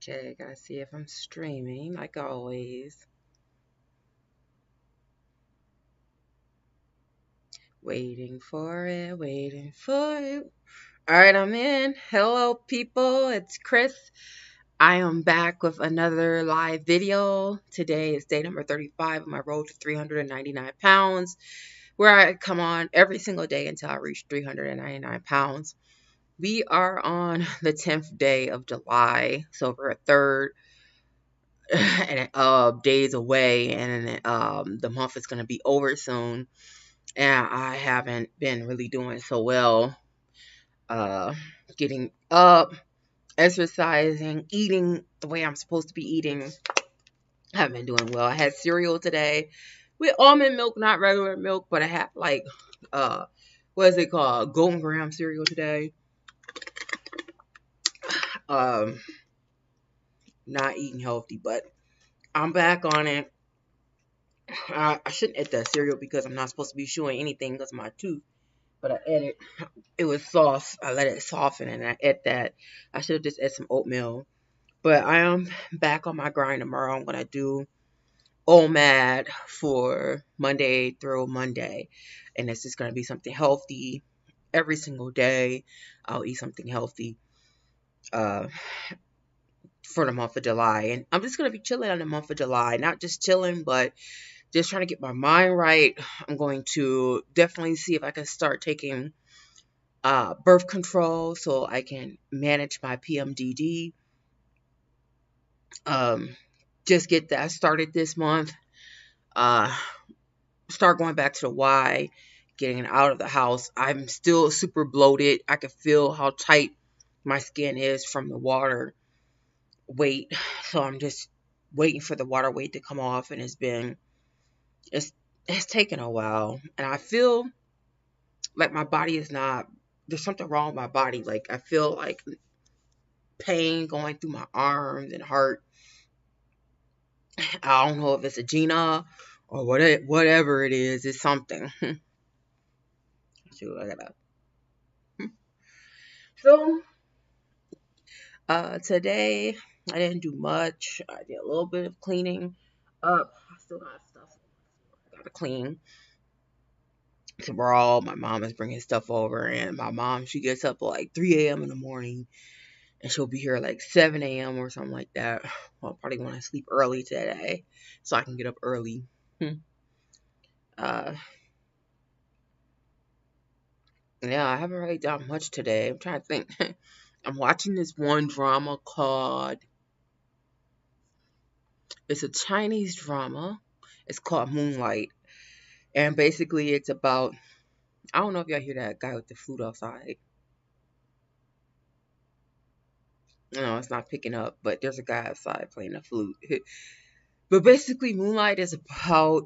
Okay, gotta see if I'm streaming like always. Waiting for it, waiting for it. All right, I'm in. Hello, people. It's Chris. I am back with another live video. Today is day number 35 of my road to 399 pounds, where I come on every single day until I reach 399 pounds. We are on the 10th day of July, so we're a third and days away, and the month is gonna be over soon. And I haven't been really doing so well. Uh, Getting up, exercising, eating the way I'm supposed to be eating. I haven't been doing well. I had cereal today with almond milk, not regular milk, but I had like uh, what is it called? Golden Graham cereal today. Um, Not eating healthy, but I'm back on it. I shouldn't eat that cereal because I'm not supposed to be chewing anything because of my tooth. But I ate it. It was soft. I let it soften and I ate that. I should have just ate some oatmeal. But I am back on my grind tomorrow. I'm going to do OMAD for Monday through Monday. And it's just going to be something healthy every single day. I'll eat something healthy uh, for the month of July. And I'm just going to be chilling on the month of July. Not just chilling, but just trying to get my mind right. I'm going to definitely see if I can start taking birth control so I can manage my PMDD. Um, just get that started this month. Uh, Start going back to the Y, getting out of the house. I'm still super bloated. I can feel how tight my skin is from the water weight. So I'm just waiting for the water weight to come off, and it's it's taken a while, and I feel like my body is not. There's something wrong with my body. Like I feel like pain going through my arms and heart. I don't know if it's a Gina or whatever it is. It's something. Shoot, I gotta. So, today I didn't do much. I did a little bit of cleaning up. I still got stuff I gotta clean. Tomorrow, my mom is bringing stuff over, and my mom she gets up at like 3 a.m. in the morning, and she'll be here at like 7 a.m. or something like that. I'll probably want to sleep early today, so I can get up early. uh, Yeah, I haven't really done much today. I'm trying to think. I'm watching this one drama called, it's a Chinese drama. It's called Moonlight. And basically, it's about, I don't know if y'all hear that guy with the flute outside. No, it's not picking up, but there's a guy outside playing the flute. But basically, Moonlight is about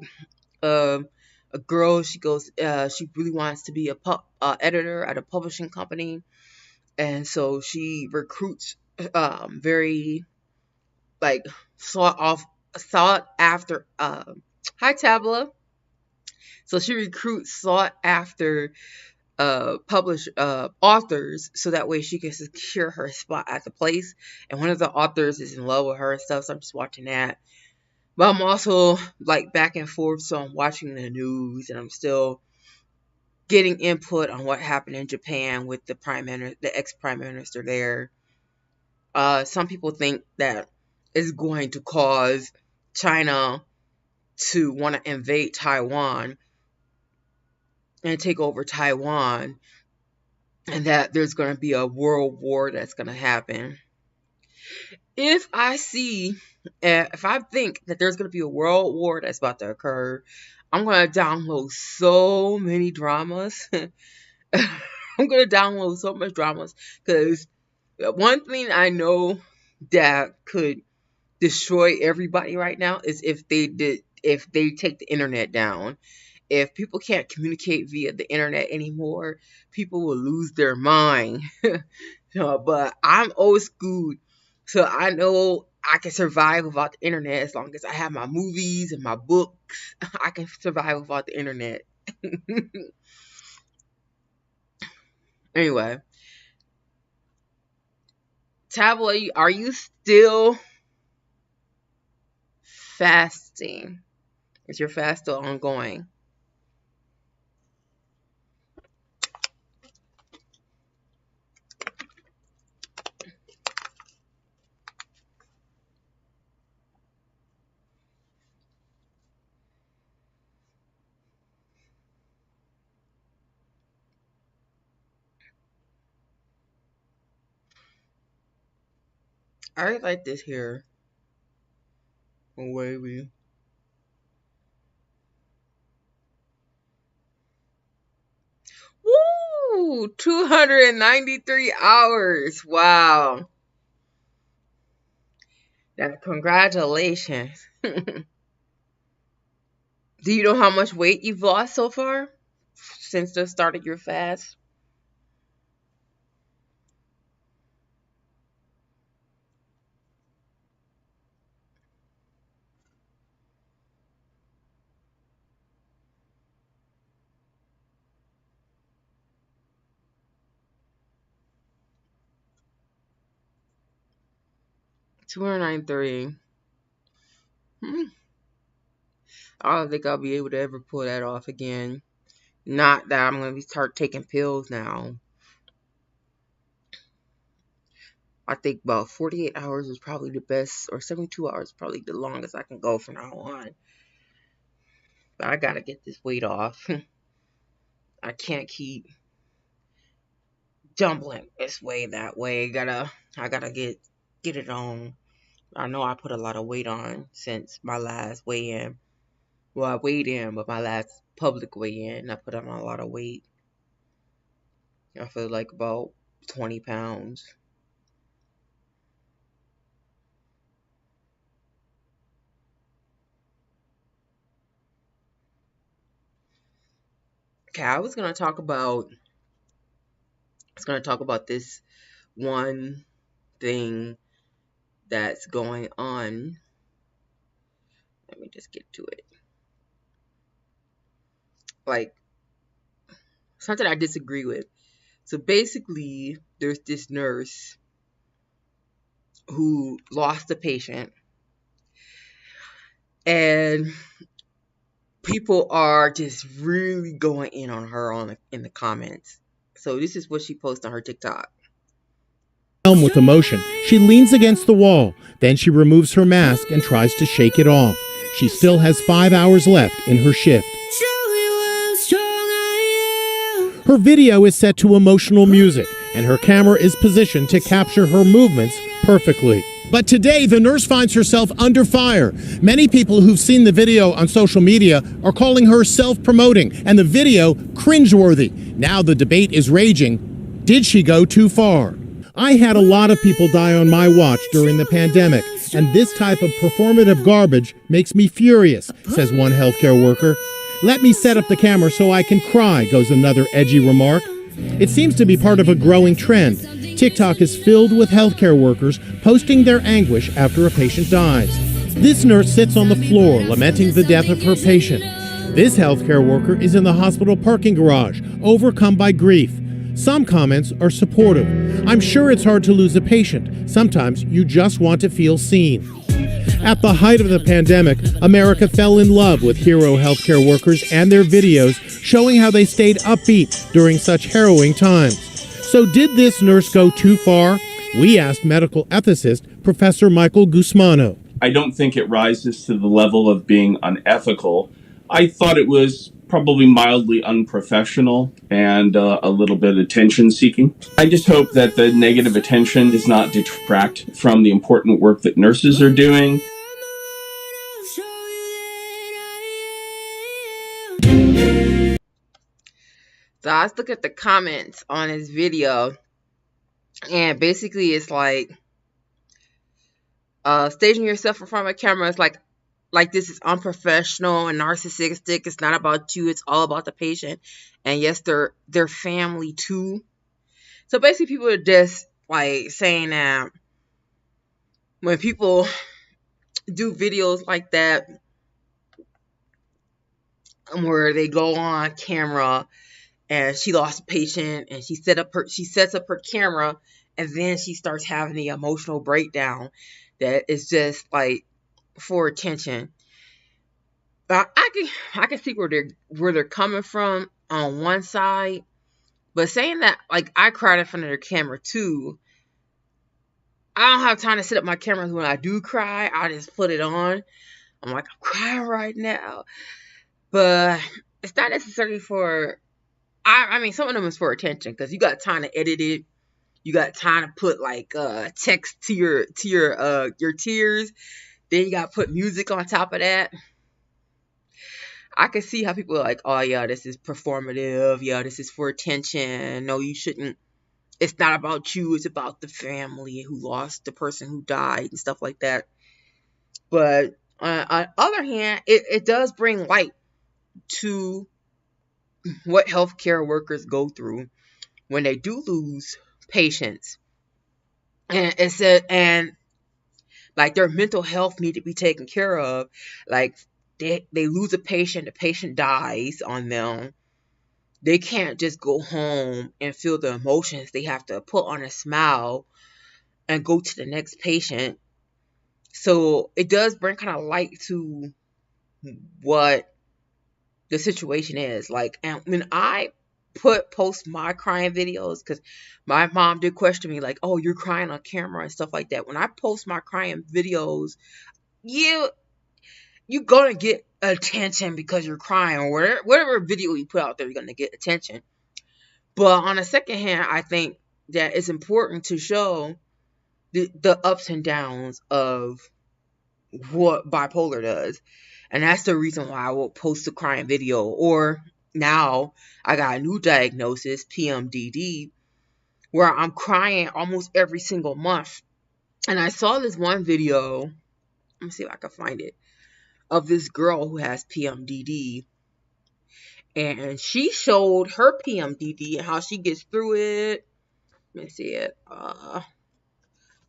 um, a girl. She really wants to be a editor at a publishing company. And so she recruits very like sought after hi Tabla. So she recruits sought after publish authors so that way she can secure her spot at the place. And one of the authors is in love with her and stuff, so I'm just watching that. But I'm also like back and forth, so I'm watching the news and I'm still getting input on what happened in Japan with the ex prime minister there. Some people think that it's going to cause China to want to invade Taiwan and take over Taiwan, and that there's going to be a world war that's going to happen. If I think that there's going to be a world war that's about to occur, I'm going to download so many dramas. I'm going to download so much dramas because one thing I know that could destroy everybody right now is if they take the internet down. If people can't communicate via the internet anymore, people will lose their mind. But I'm old school, so I know I can survive without the internet as long as I have my movies and my books. I can survive without the internet. Anyway, Tablet, are you still fasting? Is your fast still ongoing? I like this here. Wavy. Woo! 293 hours. Wow. Congratulations. Do you know how much weight you've lost so far since the start of your fast? 293. Hmm. I don't think I'll be able to ever pull that off again. Not that I'm going to start taking pills now. I think about 48 hours is probably the best, or 72 hours is probably the longest I can go from now on. But I gotta get this weight off. I can't keep jumbling this way, that way. I gotta get it on. I know I put a lot of weight on since my last weigh-in. Well, I weighed in, but my last public weigh-in, I put on a lot of weight. I feel like about 20 pounds. Okay, I was gonna talk about this one thing that's going on. Let me just get to it. Like, something I disagree with. So basically, there's this nurse who lost a patient, and people are just really going in on her in the comments. So this is what she posted on her TikTok. With emotion, she leans against the wall. Then she removes her mask and tries to shake it off. She still has 5 hours left in her shift. Her video is set to emotional music, and her camera is positioned to capture her movements perfectly. But today, the nurse finds herself under fire. Many people who've seen the video on social media are calling her self-promoting and the video cringeworthy. Now the debate is raging. Did she go too far? I had a lot of people die on my watch during the pandemic, and this type of performative garbage makes me furious, says one healthcare worker. Let me set up the camera so I can cry, goes another edgy remark. It seems to be part of a growing trend. TikTok is filled with healthcare workers posting their anguish after a patient dies. This nurse sits on the floor lamenting the death of her patient. This healthcare worker is in the hospital parking garage, overcome by grief. Some comments are supportive. I'm sure it's hard to lose a patient. Sometimes you just want to feel seen. At the height of the pandemic, America fell in love with hero healthcare workers and their videos showing how they stayed upbeat during such harrowing times. So did this nurse go too far? We asked medical ethicist Professor Michael Gusmano. I don't think it rises to the level of being unethical. I thought it was probably mildly unprofessional and a little bit attention-seeking. I just hope that the negative attention does not detract from the important work that nurses are doing. So I was looking at the comments on his video, and basically it's like, staging yourself in front of a camera is like this is unprofessional and narcissistic. It's not about you. It's all about the patient. And yes, their family too. So basically people are just like saying that when people do videos like that where they go on camera and she lost a patient and she sets up her camera and then she starts having the emotional breakdown that is just like for attention. But I can see where they're coming from on one side, but saying that, like, I cried in front of their camera too. I don't have time to set up my cameras when I do cry. I just put it on. I'm like, I'm crying right now. But it's not necessarily for, I mean, some of them is for attention because you got time to edit it. You got time to put like text to your tears. Then you got to put music on top of that. I can see how people are like, oh yeah, this is performative. Yeah, this is for attention. No, you shouldn't. It's not about you. It's about the family who lost the person who died and stuff like that. But on the other hand, it does bring light to what healthcare workers go through when they do lose patients. And it said, and like their mental health need to be taken care of. Like they lose a patient, the patient dies on them. They can't just go home and feel the emotions. They have to put on a smile and go to the next patient. So it does bring kind of light to what the situation is. Like, and when I post my crying videos, because my mom did question me like, oh, you're crying on camera and stuff like that. When I post my crying videos, you're gonna get attention because you're crying, or whatever video you put out there, you're gonna get attention. But on the second hand, I think that it's important to show the ups and downs of what bipolar does. And that's the reason why I will post a crying video. Or now I got a new diagnosis, PMDD, where I'm crying almost every single month. And I saw this one video, let me see if I can find it, of this girl who has PMDD. And she showed her PMDD and how she gets through it. Let me see it.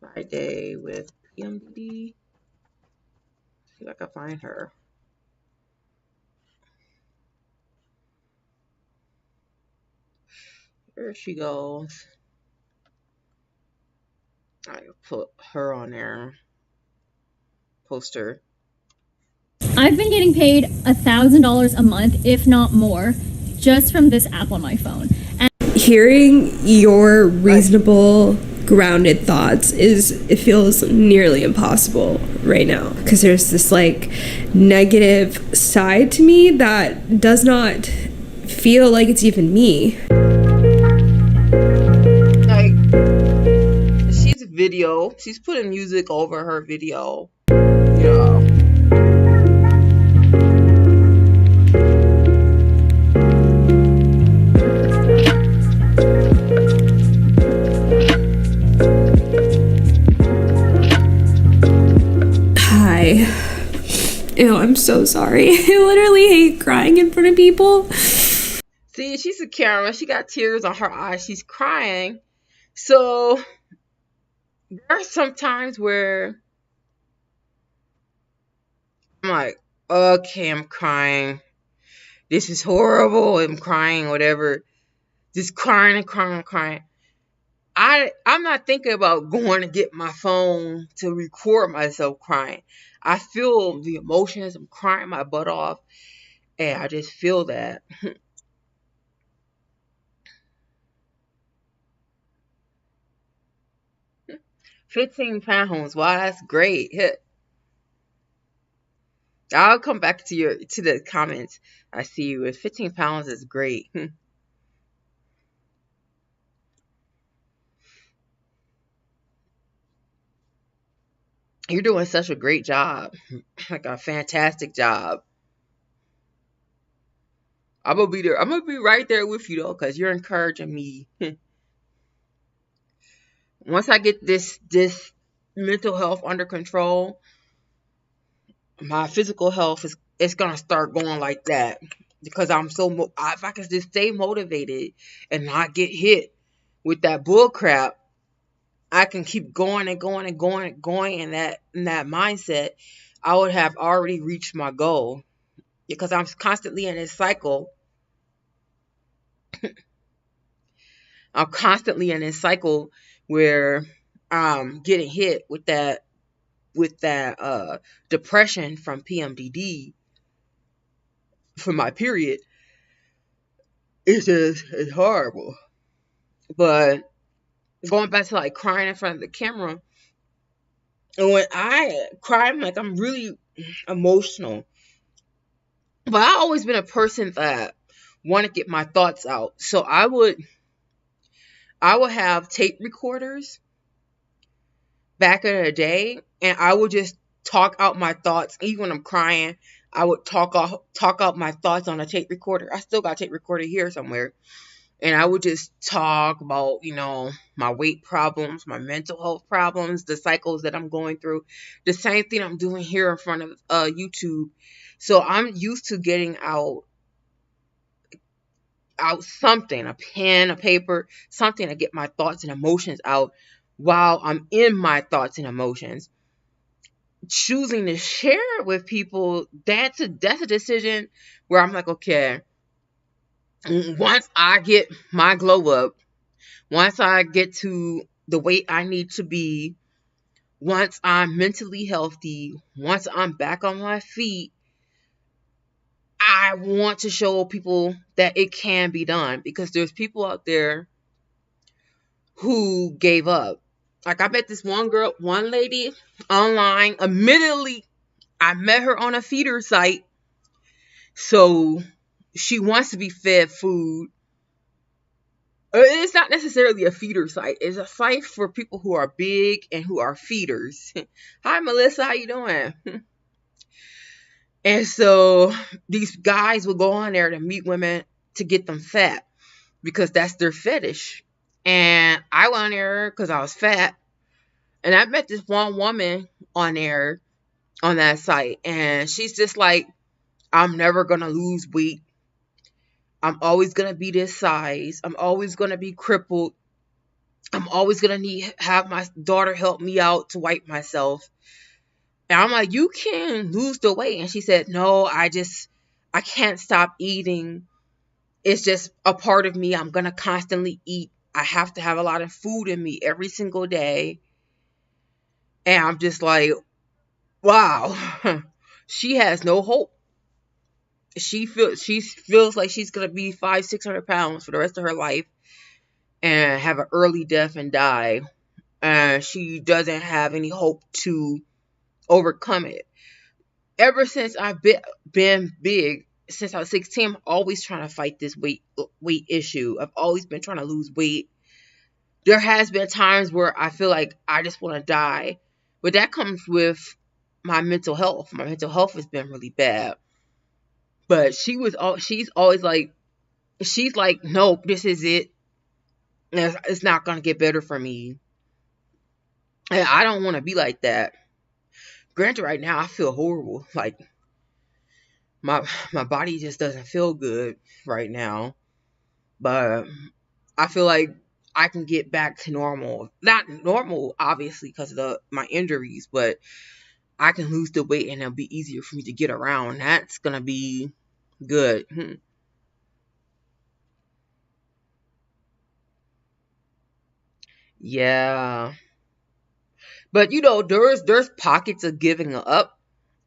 Friday with PMDD. See if I can find her. There she goes. I put her on there. Poster. I've been getting paid $1,000 a month, if not more, just from this app on my phone. And hearing your reasonable, grounded thoughts it feels nearly impossible right now, because there's this like negative side to me that does not feel like it's even me. Like, she's putting music over her video. Yeah. Ew, I'm so sorry. I literally hate crying in front of people. See, she's a camera. She got tears on her eyes. She's crying. So there are some times where I'm like, okay, I'm crying. This is horrible. I'm crying, whatever. Just crying and crying and crying. I'm not thinking about going to get my phone to record myself crying. I feel the emotions. I'm crying my butt off. And I just feel that. 15 pounds. Wow, that's great. I'll come back to the comments. I see you with 15 pounds is great. You're doing such a great job. Like a fantastic job. I'm gonna be there. I'm gonna be right there with you though, because you're encouraging me. Once I get this mental health under control, my physical health is gonna start going like that, because I'm so if I can just stay motivated and not get hit with that bull crap, I can keep going and going and going and going in that mindset. I would have already reached my goal, because I'm constantly in this cycle. I'm constantly in this cycle where I'm getting hit with that depression from PMDD for my period. It's horrible. But going back to like crying in front of the camera, and when I cry, I'm really emotional. But I've always been a person that want to get my thoughts out. So I would have tape recorders back in the day, and I would just talk out my thoughts. Even when I'm crying, I would talk out my thoughts on a tape recorder. I still got a tape recorder here somewhere. And I would just talk about, my weight problems, my mental health problems, the cycles that I'm going through. The same thing I'm doing here in front of YouTube. So I'm used to getting out something, a pen, a paper, something to get my thoughts and emotions out while I'm in my thoughts and emotions. Choosing to share it with people, that's a decision where I'm like, okay, once I get my glow up, once I get to the weight I need to be, once I'm mentally healthy, once I'm back on my feet, I want to show people that it can be done, because there's people out there who gave up. Like, I met this one lady online. Admittedly, I met her on a feeder site. So she wants to be fed food. It's not necessarily a feeder site. It's a site for people who are big and who are feeders. Hi, Melissa. How you doing? And so these guys will go on there to meet women to get them fat, because that's their fetish. And I went on there because I was fat. And I met this one woman on there, on that site. And she's just like, I'm never going to lose weight. I'm always going to be this size. I'm always going to be crippled. I'm always going to have my daughter help me out to wipe myself. And I'm like, you can lose the weight. And she said, no, I can't stop eating. It's just a part of me. I'm going to constantly eat. I have to have a lot of food in me every single day. And I'm just like, wow, she has no hope. She feels like she's going to be 500-600 pounds for the rest of her life and have an early death and die. And she doesn't have any hope to overcome it. Ever since I've been big, since I was 16, I'm always trying to fight this weight issue. I've always been trying to lose weight. There has been times where I feel like I just want to die. But that comes with my mental health. My mental health has been really bad. But she's always like, no, this is it. It's not going to get better for me. And I don't want to be like that. Granted, right now I feel horrible. Like, my body just doesn't feel good right now. But I feel like I can get back to normal. Not normal, obviously, because of my injuries, but I can lose the weight and it'll be easier for me to get around. That's going to be good. Yeah. But, there's pockets of giving up,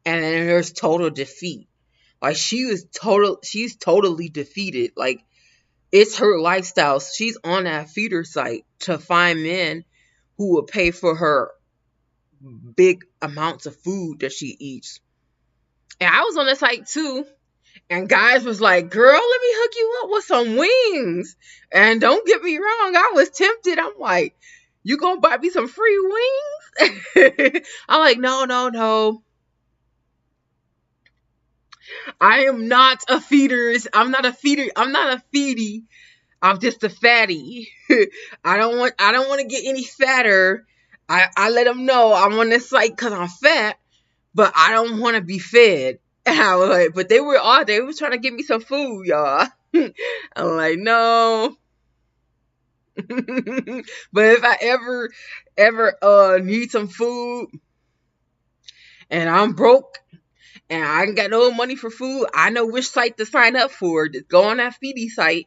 and then there's total defeat. Like, she's totally defeated. Like, it's her lifestyle. She's on that feeder site to find men who will pay for her big amounts of food that she eats. And I was on the site too. And guys was like, girl, let me hook you up with some wings. And don't get me wrong, I was tempted. I'm like, you gonna buy me some free wings? I'm like, no. I am not a feeders. I'm not a feeder. I'm not a feedy. I'm just a fatty. I don't want to get any fatter. I let them know I'm on this site because I'm fat, but I don't want to be fed. And I was like, but they were trying to give me some food, y'all. I'm like, no. But if I ever need some food and I'm broke and I ain't got no money for food, I know which site to sign up for. Just go on that Feedy site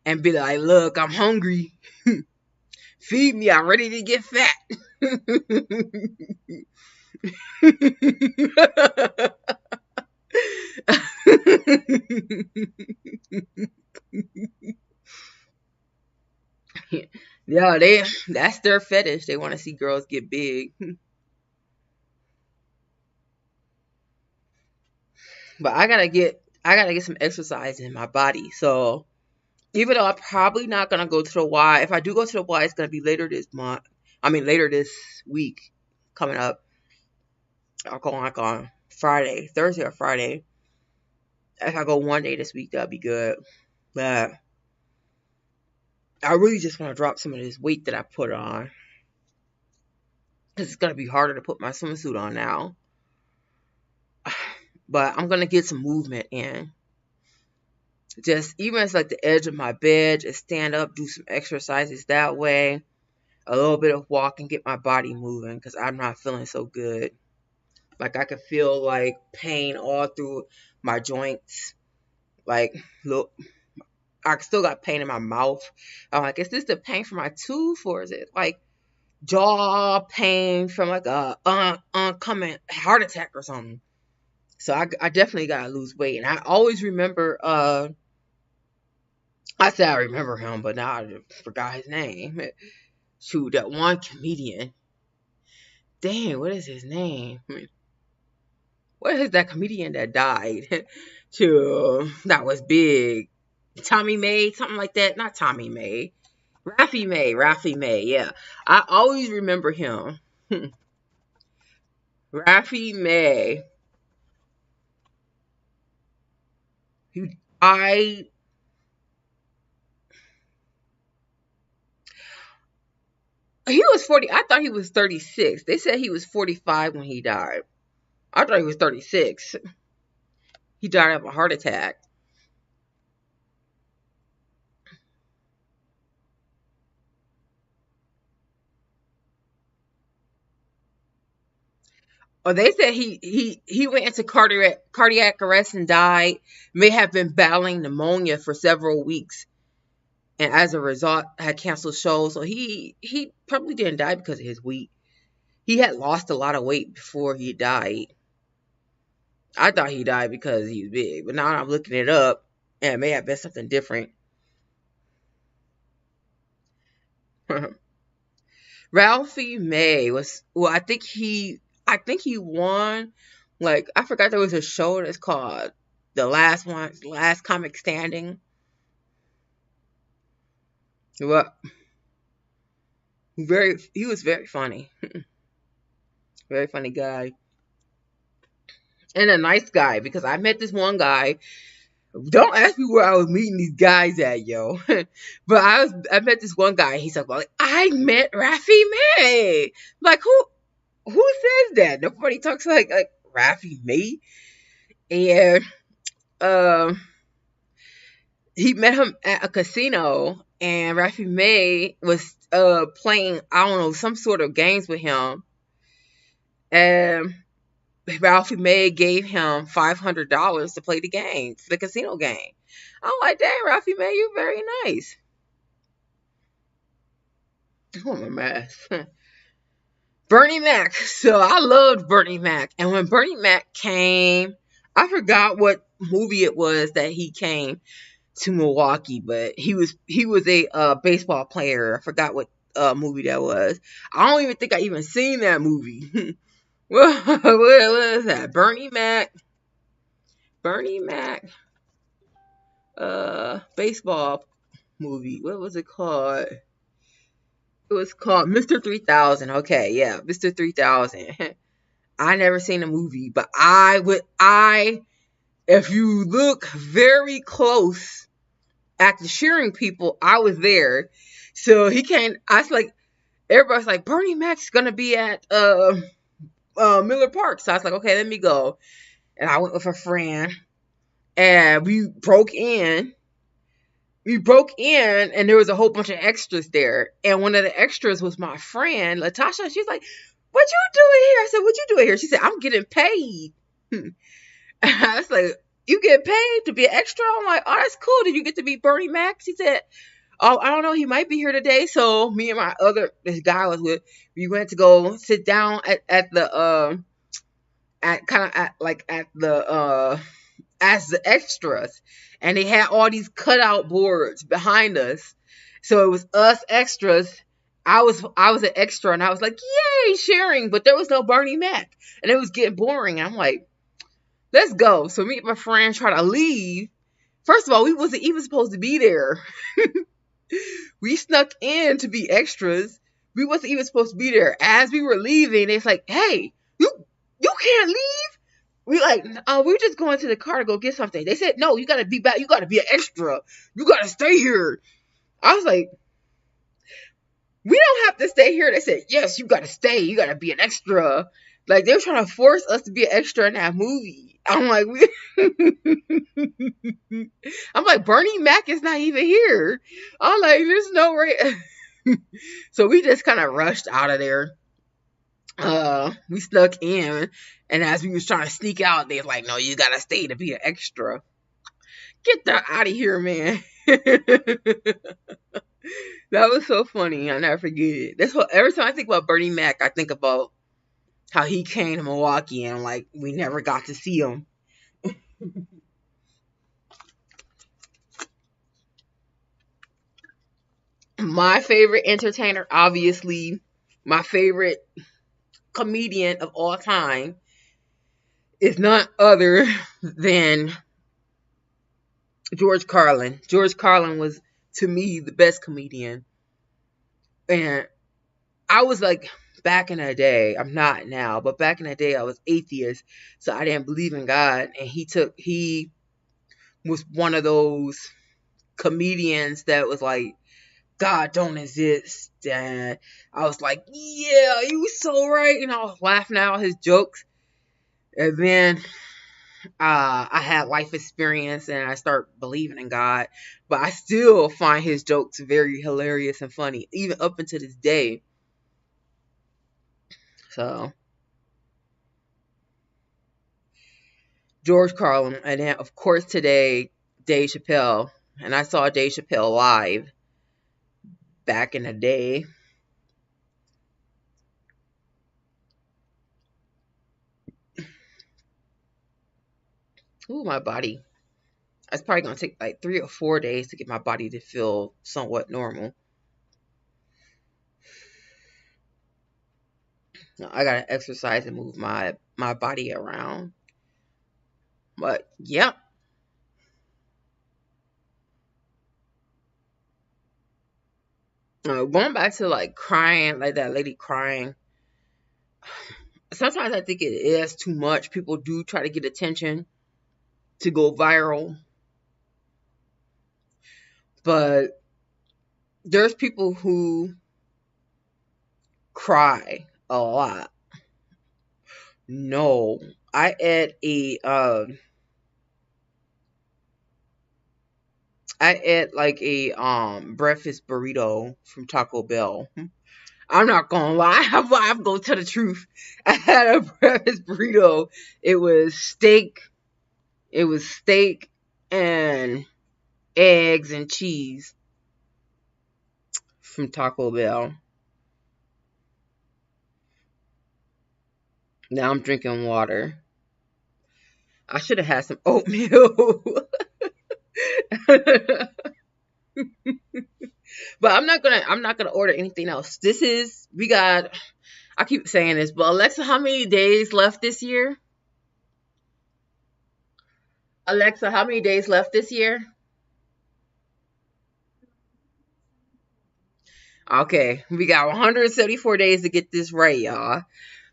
and be like, look, I'm hungry. Feed me, I'm ready to get fat. Yeah, that's their fetish. They want to see girls get big. But I gotta get some exercise in my body. So even though I'm probably not gonna go to the Y, if I do go to the Y, it's gonna be later this month. I mean later this week coming up. I'll go like on Friday, Thursday or Friday. If I go one day this week, that'll be good. But I really just want to drop some of this weight that I put on. Because it's gonna be harder to put my swimsuit on now. But I'm gonna get some movement in. Just even as like the edge of my bed, just stand up, do some exercises that way. A little bit of walking, get my body moving because I'm not feeling so good. Like I can feel like pain all through my joints. Like look, I still got pain in my mouth. I'm like, is this the pain from my tooth or is it like jaw pain from like a oncoming heart attack or something? So I definitely gotta lose weight. And I always remember I said I remember him, but now I forgot his name. Shoot, that one comedian. Dang, what is his name? What is that comedian that died? That was big. Tommy May, something like that. Not Tommy May. Ralphie May, yeah. I always remember him. Ralphie May. He died. He was 40. I thought he was 36. They said he was 45 when he died. I thought he was 36. He died of a heart attack. Oh, they said he went into cardiac arrest and died. May have been battling pneumonia for several weeks, and as a result, had canceled shows. So he probably didn't die because of his weight. He had lost a lot of weight before he died. I thought he died because he was big, but now I'm looking it up, and it may have been something different. Ralphie May was I think he won. Like I forgot there was a show that's called The Last Comic Standing. Well, he was very funny. Very funny guy. And a nice guy, because I met this one guy. Don't ask me where I was meeting these guys at, yo. But I met this one guy. He's like, I met Ralphie May. Like, who says that? Nobody talks like Ralphie May. And he met him at a casino, and Ralphie May was playing, I don't know, some sort of games with him. And Ralphie May gave him $500 to play the casino game. I'm like, dang, Ralphie May, you're very nice. Oh, my mess. Bernie Mac. So I loved Bernie Mac. And when Bernie Mac came, I forgot what movie it was that he came to Milwaukee, but he was a baseball player. I forgot what movie that was. I don't even think I even seen that movie. what is that? Bernie Mac. Baseball movie. What was it called? It was called Mr. 3000. Okay, yeah, Mr. 3000. I never seen the movie, but if you look very close at the cheering people, I was there. So he came. I was like, everybody's like, Bernie Mac's gonna be at Miller Park. So I was like, okay, let me go. And I went with a friend, and we broke in, and there was a whole bunch of extras there. And one of the extras was my friend, Latasha. She was like, what you doing here? I said, what you doing here? She said, I'm getting paid. I was like, you get paid to be an extra? I'm like, oh, that's cool. Did you get to be Bernie Mac? She said, oh, I don't know, he might be here today. So me and this guy I was with, we went to go sit down at the as the extras, and they had all these cutout boards behind us. So it was us extras. I was an extra, and I was like, yay, sharing. But there was no Bernie Mac, and it was getting boring. I'm like, let's go. So me and my friend try to leave. First of all, we wasn't even supposed to be there. We snuck in to be extras. We wasn't even supposed to be there. As we were leaving, it's like, hey, you can't leave. We like, we're just going to the car to go get something. They said, no, you gotta be back. You gotta be an extra. You gotta stay here. I was like, we don't have to stay here. They said, yes, you gotta stay. You gotta be an extra. Like, they were trying to force us to be an extra in that movie. I'm like, I'm like, Bernie Mac is not even here. I'm like, there's no way. So we just kind of rushed out of there. We snuck in, and as we was trying to sneak out, they was like, no, you gotta stay to be an extra. Get that out of here, man. That was so funny. I'll never forget it. That's what, every time I think about Bernie Mac, I think about how he came to Milwaukee, and like, we never got to see him. My favorite entertainer, obviously, my favorite comedian of all time is none other than George Carlin. George Carlin was, to me, the best comedian. And I was like, back in the day, I'm not now, but back in the day, I was atheist, so I didn't believe in God. And he was one of those comedians that was like, God don't exist. And I was like, yeah, you was so right. And I was laughing at all his jokes. And then I had life experience, and I start believing in God. But I still find his jokes very hilarious and funny, even up until this day. So, George Carlin. And then, of course, today, Dave Chappelle. And I saw Dave Chappelle live back in the day. Ooh, my body. It's probably going to take like 3 or 4 days to get my body to feel somewhat normal. I got to exercise and move my body around. But, yep. Going back to like crying, like that lady crying. Sometimes I think it is too much. People do try to get attention to go viral. But there's people who cry a lot. No, I ate like a breakfast burrito from Taco Bell. I'm not gonna lie, I'm gonna tell the truth. I had a breakfast burrito. It was steak and eggs and cheese from Taco Bell. Now I'm drinking water. I should have had some oatmeal. But I'm not gonna order anything else. I keep saying this, but Alexa, how many days left this year? Alexa, how many days left this year? Okay, we got 174 days to get this right, y'all.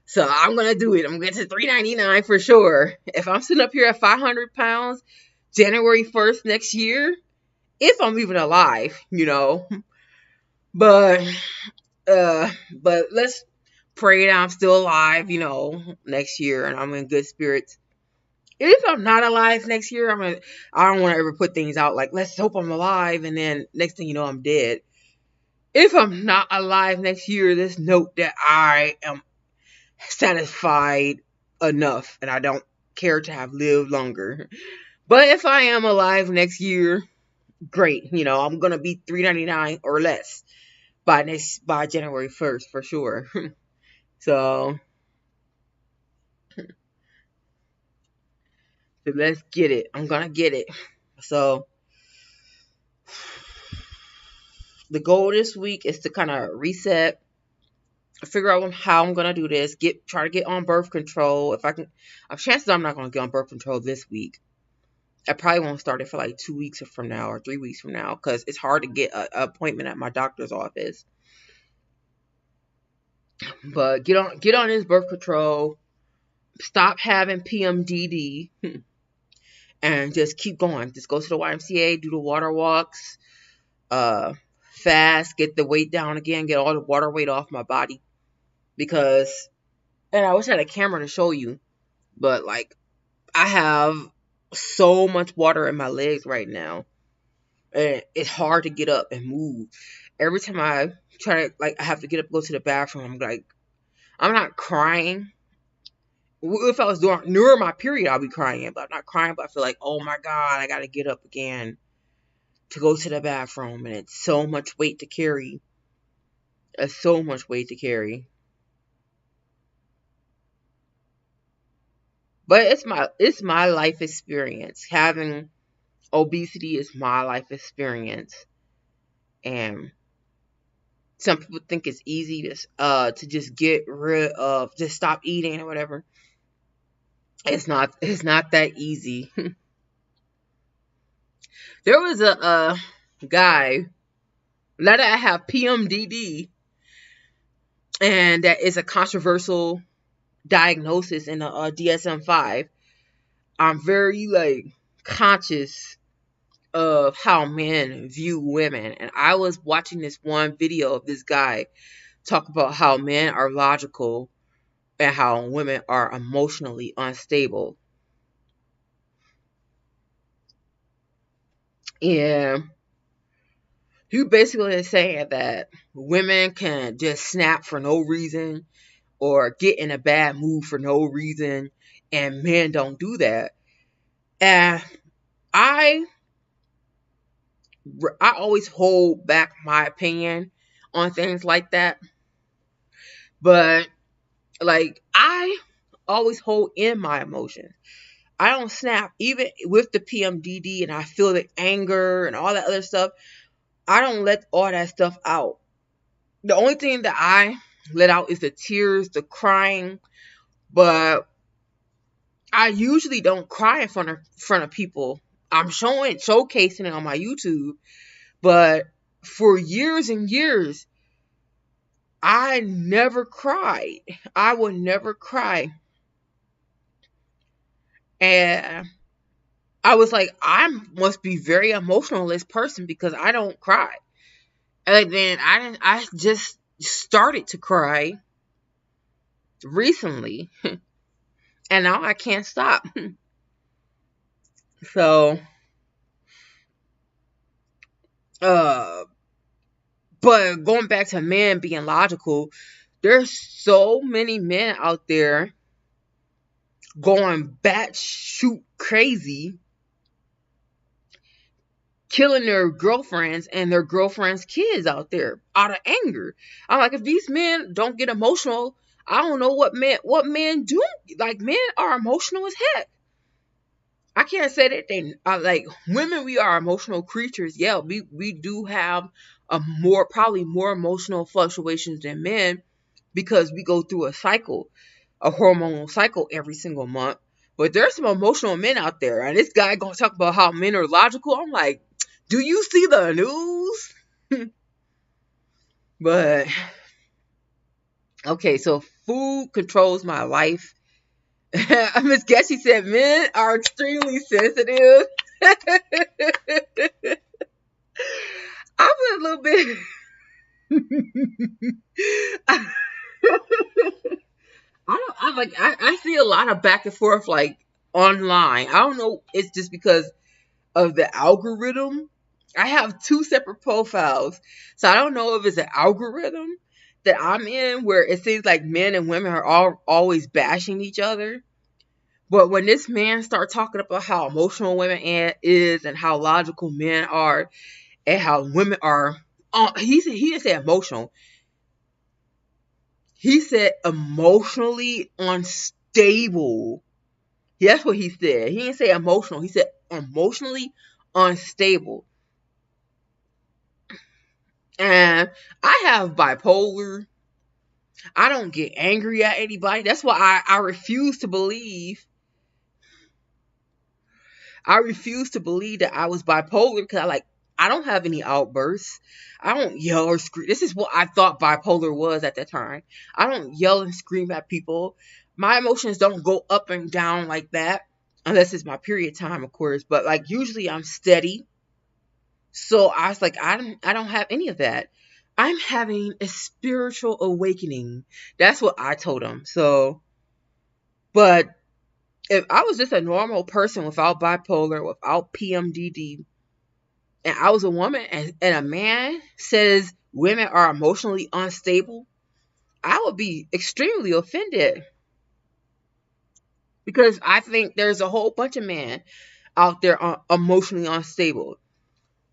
So I'm gonna do it. I'm gonna get to $3.99 for sure. If I'm sitting up here at 500 pounds, January 1st next year, if I'm even alive, But let's pray that I'm still alive, next year, and I'm in good spirits. If I'm not alive next year, I don't want to ever put things out like, let's hope I'm alive, and then next thing you know, I'm dead. If I'm not alive next year, just note that I am satisfied enough, and I don't care to have lived longer. But if I am alive next year, great. You know, I'm gonna be $3.99 or less by January 1st for sure. So let's get it. I'm gonna get it. So the goal this week is to kind of reset, figure out how I'm gonna do this. Try to get on birth control. If I can, chances I'm not gonna get on birth control this week. I probably won't start it for like 2 weeks from now or 3 weeks from now because it's hard to get an appointment at my doctor's office. But get on this birth control. Stop having PMDD and just keep going. Just go to the YMCA, do the water walks, fast, get the weight down again, get all the water weight off my body. Because, and I wish I had a camera to show you, but like I have so much water in my legs right now, and it's hard to get up and move. Every time I try to, like, I have to get up, go to the bathroom, I'm not crying. If I was during my period, I'll be crying, but I'm not crying. But I feel like, oh my God, I gotta get up again to go to the bathroom, and it's so much weight to carry. It's so much weight to carry. But it's my life experience. Having obesity is my life experience, and some people think it's easy to just get rid of, just stop eating or whatever. It's not that easy. There was a guy that I have PMDD, and that is a controversial diagnosis in the DSM-5. I'm very conscious of how men view women, and I was watching this one video of this guy talk about how men are logical and how women are emotionally unstable. And he basically is saying that women can just snap for no reason or get in a bad mood for no reason, and men don't do that. And I always hold back my opinion on things like that. But like, I always hold in my emotions. I don't snap. Even with the PMDD and I feel the anger and all that other stuff, I don't let all that stuff out. The only thing that I let out is the tears, the crying. But I usually don't cry in front of people. I'm showcasing it on my YouTube. But for years and years, I never cried. I would never cry. And I was like, I must be very emotionalist person because I don't cry. And then I just started to cry recently. And now I can't stop. So, but going back to men being logical, there's so many men out there going batshit crazy, killing their girlfriends and their girlfriends' kids out there out of anger. I'm like, if these men don't get emotional, I don't know what men do. Like, men are emotional as heck. I can't say that they like women. We are emotional creatures. Yeah, we do have probably more emotional fluctuations than men because we go through a hormonal cycle every single month. But there's some emotional men out there, and this guy gonna talk about how men are logical. I'm like, do you see the news? But okay, so food controls my life. Miss Getchy said men are extremely sensitive. I'm a little bit. I see a lot of back and forth like online. I don't know. It's just because of the algorithm. I have 2 separate profiles, so I don't know if it's an algorithm that I'm in where it seems like men and women are always bashing each other. But when this man start talking about how emotional women is and how logical men are and how women are, he didn't say emotional. He said emotionally unstable. That's what he said. He didn't say emotional. He said emotionally unstable. And I have bipolar. I don't get angry at anybody. That's why I refuse to believe. I refuse to believe that I was bipolar because I don't have any outbursts. I don't yell or scream. This is what I thought bipolar was at the time. I don't yell and scream at people. My emotions don't go up and down like that. Unless it's my period time, of course. But like usually I'm steady. So I was like, I don't have any of that. I'm having a spiritual awakening. That's what I told him. So, but if I was just a normal person without bipolar, without PMDD, and I was a woman and a man says women are emotionally unstable, I would be extremely offended because I think there's a whole bunch of men out there emotionally unstable.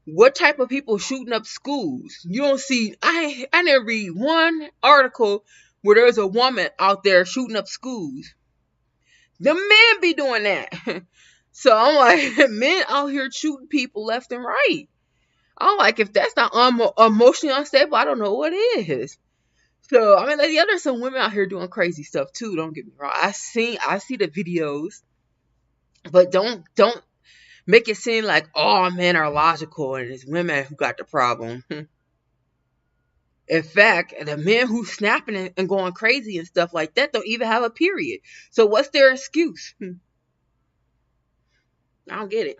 What type of people shooting up schools? You don't see. I never read one article where there's a woman out there shooting up schools. The men be doing that. So I'm like, men out here shooting people left and right. I'm like, if that's not emotionally unstable, I don't know what is. So I mean, like, yeah, there's some women out here doing crazy stuff too. Don't get me wrong. I see the videos, but don't make it seem like all men are logical and it's women who got the problem. In fact, the men who snapping and going crazy and stuff like that don't even have a period. So what's their excuse? I don't get it.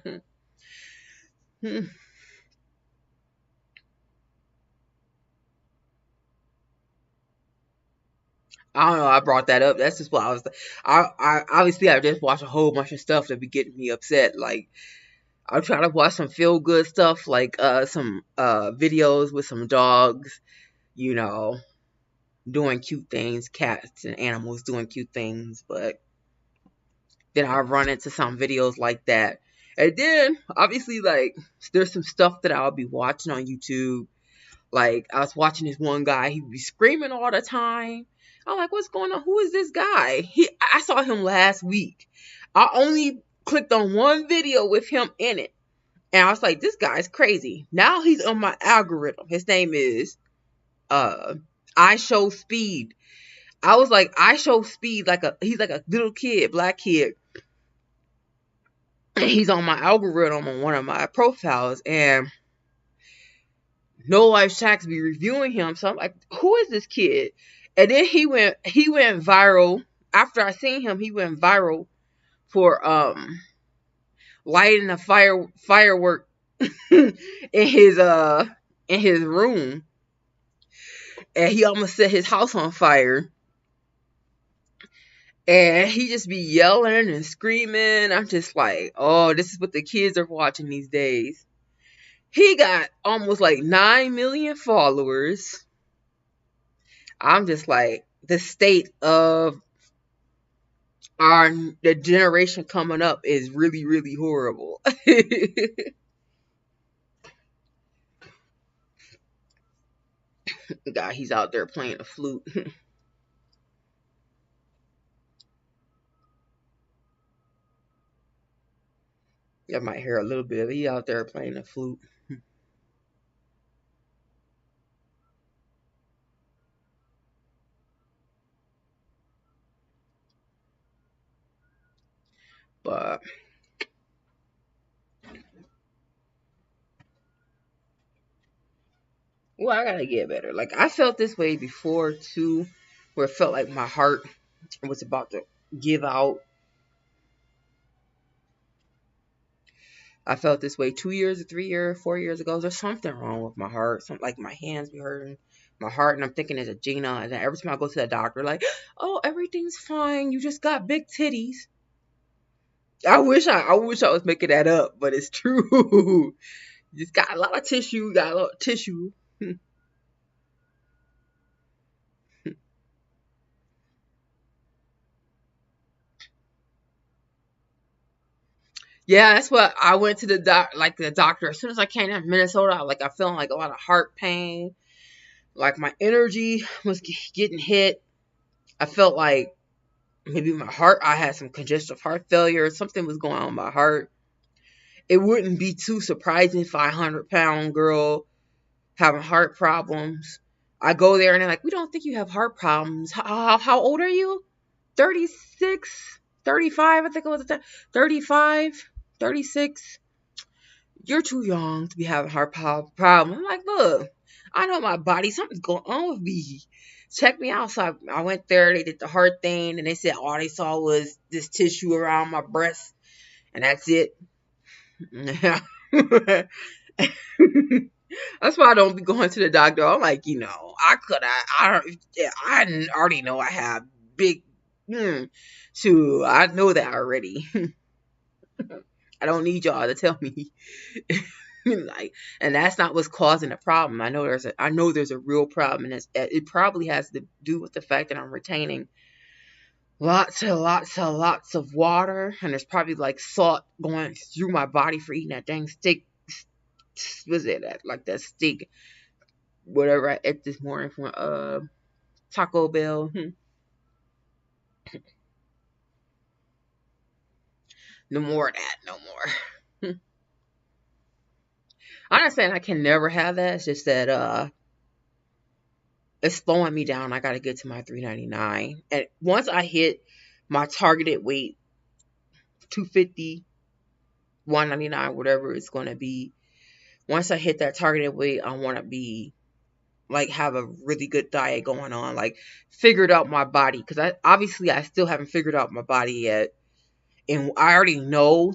I don't know. I brought that up. That's just what I was. I obviously I just watch a whole bunch of stuff that be getting me upset. Like I'm trying to watch some feel good stuff, like some videos with some dogs, you know, doing cute things, cats and animals doing cute things. But then I run into some videos like that, and then obviously like there's some stuff that I'll be watching on YouTube. Like I was watching this one guy, he'd be screaming all the time. I'm like, what's going on? Who is this guy? I saw him last week. I only clicked on one video with him in it. And I was like, this guy's crazy. Now he's on my algorithm. His name is I Show Speed. I was like, I Show Speed, he's like a little kid, black kid. And he's on my algorithm on one of my profiles, and No Life Shacks be reviewing him. So I'm like, who is this kid? And then he went viral. After I seen him, he went viral for lighting a firework in his room. And he almost set his house on fire. And he just be yelling and screaming. I'm just like, oh, this is what the kids are watching these days. He got almost like 9 million followers. I'm just like, the state of the generation coming up is really, really horrible. The guy, he's out there playing a flute. I might hear a little bit of it. He out there playing a flute. But well, I gotta get better. Like I felt this way before too, where it felt like my heart was about to give out. I felt this way 2 years or 3 years, 4 years ago. There's something wrong with my heart. Something like my hands be hurting, my heart, and I'm thinking it's a Gina. And then every time I go to the doctor, like, oh, everything's fine. You just got big titties. I wish I was making that up, but it's true. You just got a lot of tissue. Got a lot of tissue. Yeah, that's what I went to the doctor as soon as I came to Minnesota. Like I feeling like a lot of heart pain, like my energy was getting hit. I felt like maybe my heart, I had some congestive heart failure. Something was going on with my heart. It wouldn't be too surprising if 500-pound girl having heart problems. I go there and they're like, we don't think you have heart problems. How old are you? 36, 35, I think it was 35, 36. You're too young to be having heart problem. I'm like, look, I know my body, something's going on with me. Check me out. So I went there, they did the heart thing, and they said all they saw was this tissue around my breast, and that's it. That's why I don't be going to the doctor. I'm like, I already know I have big, so I know that already. I don't need y'all to tell me. Like, and that's not what's causing the problem. I know there's a real problem, and it probably has to do with the fact that I'm retaining lots and lots of water, and there's probably like salt going through my body for eating that dang steak. Was it like that steak, whatever I ate this morning from Taco Bell? No more of that, no more. I'm not saying I can never have that. It's just that it's slowing me down. I gotta get to my 399, and once I hit my targeted weight, 250, 199, whatever it's gonna be. Once I hit that targeted weight, I want to be like have a really good diet going on, like figured out my body, because I still haven't figured out my body yet, and I already know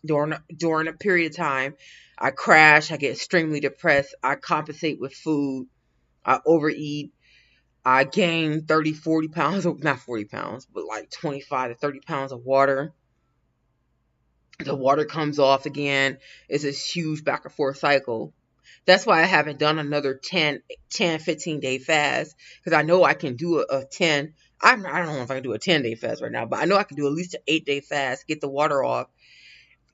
during a period of time I crash, I get extremely depressed, I compensate with food, I overeat, I gain 30, 40 pounds, not 40 pounds, but like 25 to 30 pounds of water. The water comes off again. It's this huge back and forth cycle. That's why I haven't done another 15-day fast, because I know I can do a 10. I don't know if I can do a 10-day fast right now, but I know I can do at least an 8-day fast, get the water off,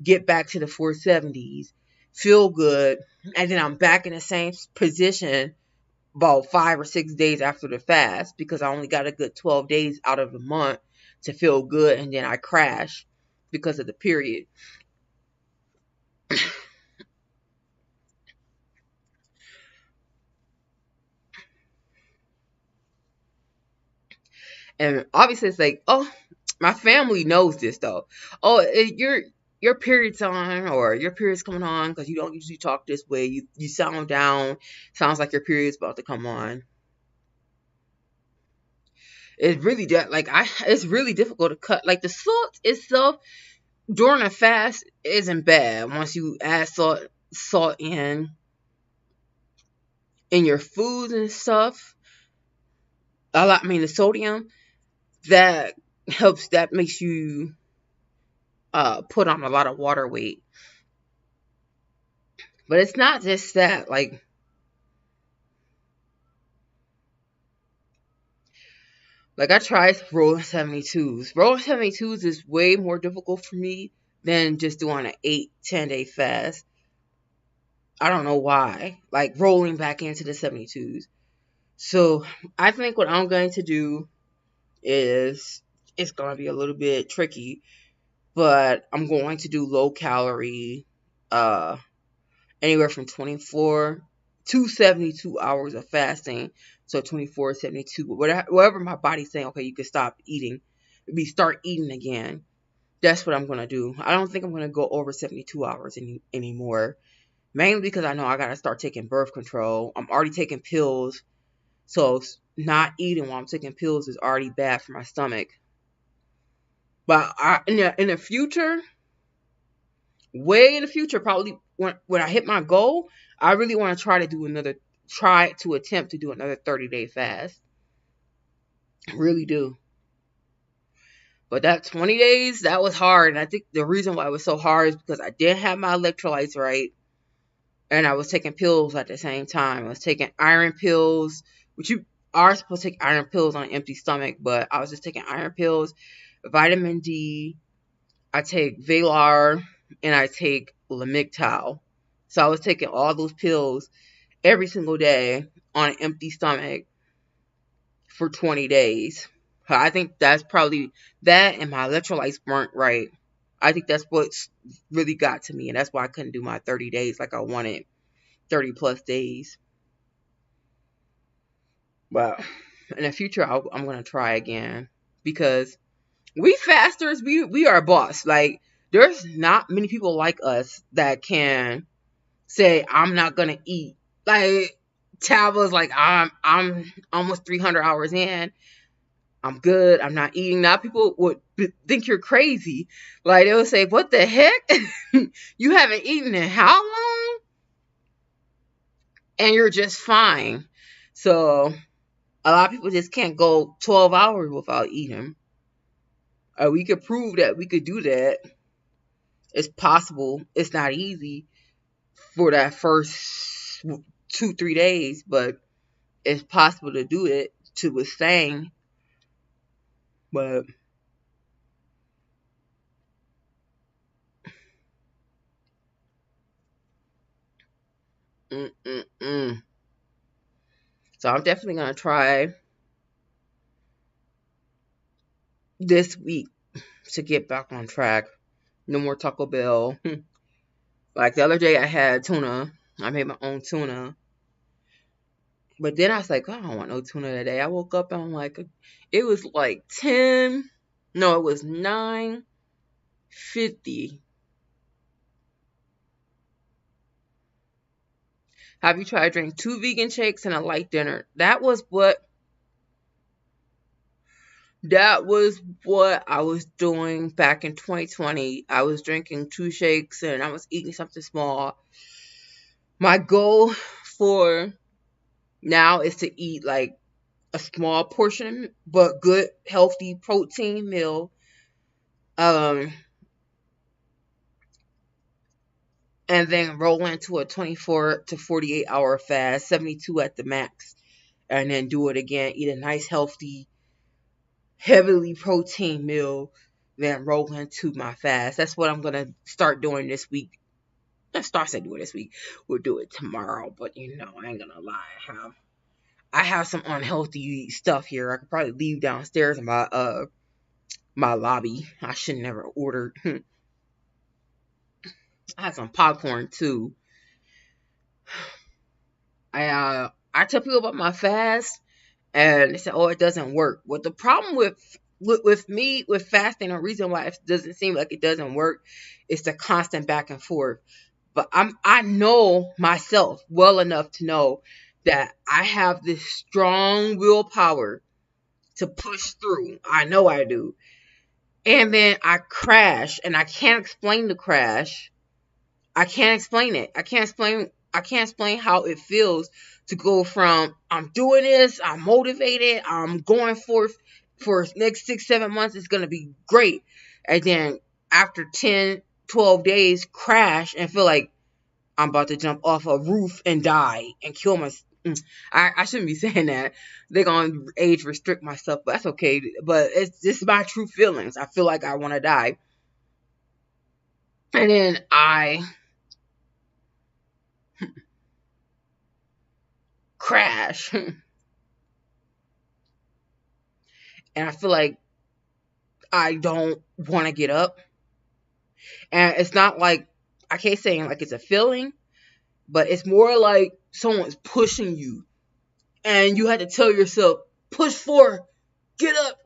get back to the 470s, feel good, and then I'm back in the same position about 5 or 6 days after the fast, because I only got a good 12 days out of the month to feel good, and then I crash because of the period. And obviously it's like, oh, my family knows this though. Oh, your period's on, or your period's coming on, because you don't usually talk this way. You sound down. Sounds like your period's about to come on. It's really it's really difficult to cut. Like the salt itself during a fast isn't bad once you add salt in your foods and stuff. The sodium that makes you put on a lot of water weight. But it's not just that. Like I tried rolling 72s. Rolling 72s is way more difficult for me than just doing an 8-10 day fast. I don't know why. Like rolling back into the 72s. So I think what I'm going to do is, it's going to be a little bit tricky, but I'm going to do low calorie, anywhere from 24 to 72 hours of fasting. So 24, 72, whatever my body's saying, okay, you can stop eating, start eating again. That's what I'm going to do. I don't think I'm going to go over 72 hours anymore. Mainly because I know I got to start taking birth control. I'm already taking pills. So not eating while I'm taking pills is already bad for my stomach. But in the future, way in the future, probably when I hit my goal, I really want to attempt to do another 30-day fast. I really do. But that 20 days, that was hard. And I think the reason why it was so hard is because I didn't have my electrolytes right. And I was taking pills at the same time. I was taking iron pills, which you are supposed to take iron pills on an empty stomach, but I was just taking iron pills, vitamin D. I take Valar, and I take Lamictal. So I was taking all those pills every single day on an empty stomach for 20 days. I think that's probably that, and my electrolytes weren't right. I think that's what's really got to me, and that's why I couldn't do my 30 days like I wanted, 30 plus days. But in the future, I'm going to try again, because we fasters, we are a boss. Like, there's not many people like us that can say, I'm not going to eat. Like, Tabitha's like, I'm almost 300 hours in. I'm good. I'm not eating. Now people would think you're crazy. Like, they would say, what the heck? You haven't eaten in how long? And you're just fine. So a lot of people just can't go 12 hours without eating. We could prove that we could do that. It's possible. It's not easy for that first 2-3 days, but it's possible to do it, to withstand. But so I'm definitely gonna try this week to get back on track. No more Taco Bell. Like the other day I had tuna. I made my own tuna. But then I was like, I don't want no tuna today. I woke up and I'm like, it was like 10. No, it was 9:50. Have you tried drinking 2 vegan shakes and a light dinner? That was what I was doing back in 2020. I was drinking 2 shakes and I was eating something small. My goal for now is to eat like a small portion, but good, healthy protein meal. And then roll into a 24 to 48 hour fast, 72 at the max. And then do it again. Eat a nice, healthy, heavily protein meal. Then roll into my fast. That's what I'm going to start doing this week. Let's start doing this week. We'll do it tomorrow. But, you know, I ain't going to lie. I have some unhealthy stuff here. I could probably leave downstairs in my lobby. I should never ordered. I had some popcorn too. I tell people about my fast, and they say, "Oh, it doesn't work." Well, the problem with me with fasting, the reason why it doesn't seem like it doesn't work, is the constant back and forth. But I know myself well enough to know that I have this strong willpower to push through. I know I do. And then I crash, and I can't explain the crash. I can't explain it. I can't explain how it feels to go from I'm doing this, I'm motivated, I'm going forth for next 6-7 months, it's gonna be great. And then after 10, 12 days, crash and feel like I'm about to jump off a roof and die and kill myself. I shouldn't be saying that. They're gonna age restrict myself, but that's okay. But it's just my true feelings. I feel like I want to die. And then I crash. And I feel like I don't want to get up. And it's not like, I can't say like it's a feeling, but it's more like someone's pushing you. And you had to tell yourself, push forward, get up,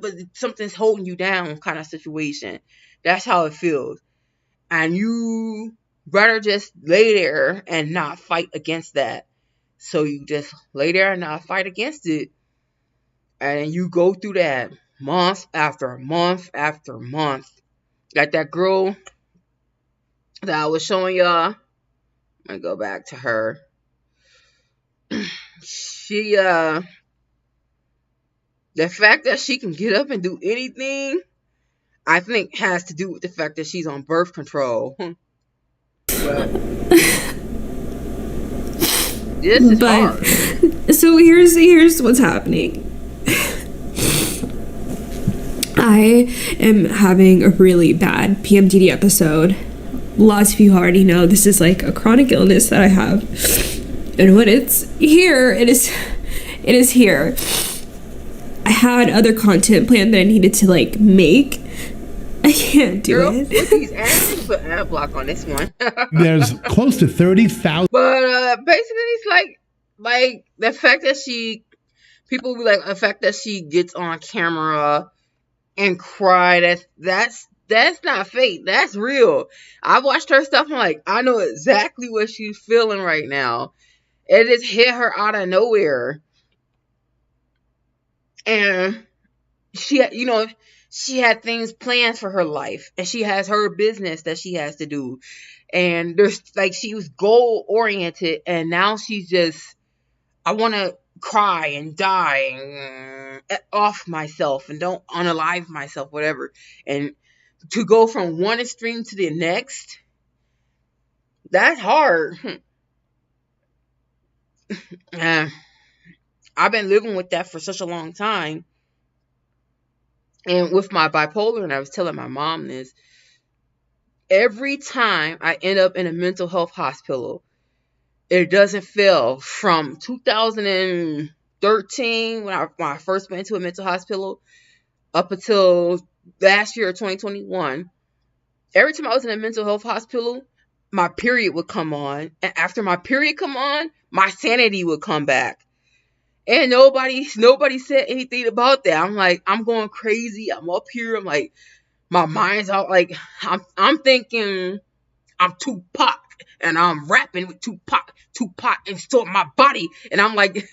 but something's holding you down kind of situation. That's how it feels. And you rather just lay there and not fight against that. So you just lay there and not fight against it. And you go through that month after month after month. Like that girl that I was showing y'all. I'm going to go back to her. The fact that she can get up and do anything, I think has to do with the fact that she's on birth control. This is hard. So here's what's happening. I am having a really bad PMDD episode. Lots of you already know this is like a chronic illness that I have. And when it's here, it is here. I had other content planned that I needed to like make. I can't do it. With these ads, put ad block on this one. There's close to 30,000. But basically, it's like the fact that people be like, the fact that she gets on camera and cry. That's not fake. That's real. I watched her stuff. I'm like, I know exactly what she's feeling right now. It just hit her out of nowhere, and she had things planned for her life, and she has her business that she has to do, and there's like she was goal oriented, and now she's just, I want to cry and die and off myself and don't unalive myself, whatever, and to go from one extreme to the next, that's hard. I've been living with that for such a long time. And with my bipolar, and I was telling my mom this, every time I end up in a mental health hospital, it doesn't fail. From 2013, when I first went to a mental hospital, up until last year, 2021, every time I was in a mental health hospital, my period would come on. And after my period come on, my sanity would come back. And nobody said anything about that. I'm like, I'm going crazy. I'm up here. I'm like, my mind's out. Like, I'm thinking I'm Tupac, and I'm rapping with Tupac, and still my body. And I'm like,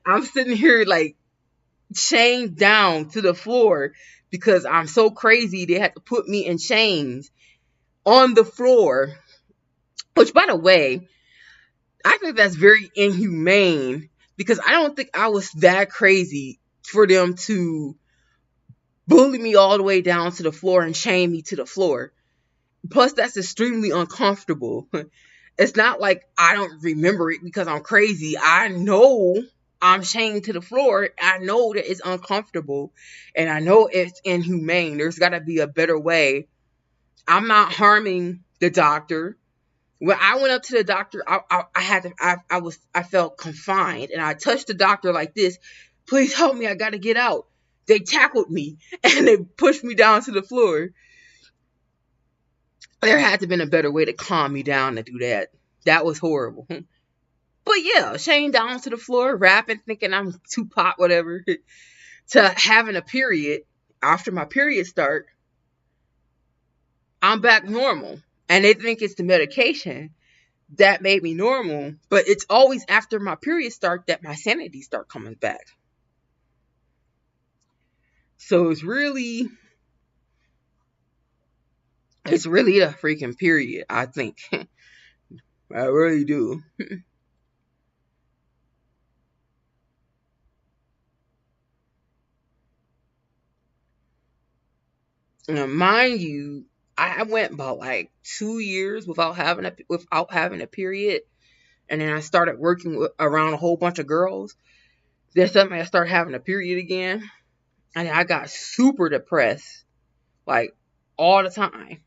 I'm sitting here like chained down to the floor because I'm so crazy. They had to put me in chains on the floor. Which, by the way, I think that's very inhumane, because I don't think I was that crazy for them to bully me all the way down to the floor and chain me to the floor. Plus, that's extremely uncomfortable. It's not like I don't remember it because I'm crazy. I know I'm chained to the floor. I know that it's uncomfortable, and I know it's inhumane. There's got to be a better way. I'm not harming the doctor. When I went up to the doctor, I felt confined, and I touched the doctor like this. Please help me. I got to get out. They tackled me and they pushed me down to the floor. There had to have been a better way to calm me down to do that. That was horrible. But yeah, chained down to the floor, rapping, thinking I'm Tupac, whatever, to having a period. After my period start, I'm back normal. And they think it's the medication that made me normal. But it's always after my period start that my sanity start coming back. So it's really the freaking period, I think. I really do. Now, mind you, I went about like 2 years without having a period, and then I started working around a whole bunch of girls. Then suddenly I started having a period again, and I got super depressed, like all the time.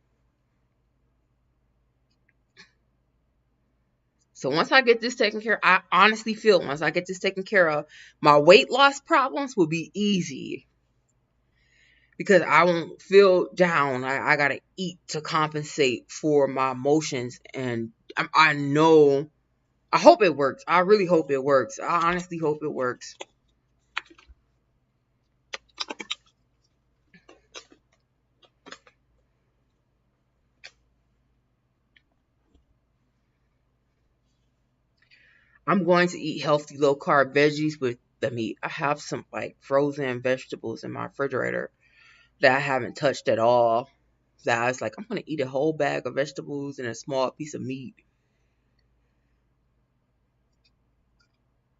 So once I get this taken care of, I honestly feel once I get this taken care of, my weight loss problems will be easy. Because I won't feel down. I gotta eat to compensate for my emotions. And I know, I hope it works. I really hope it works. I honestly hope it works. I'm going to eat healthy, low carb veggies with the meat. I have some like frozen vegetables in my refrigerator that I haven't touched at all. That I was like, I'm going to eat a whole bag of vegetables and a small piece of meat.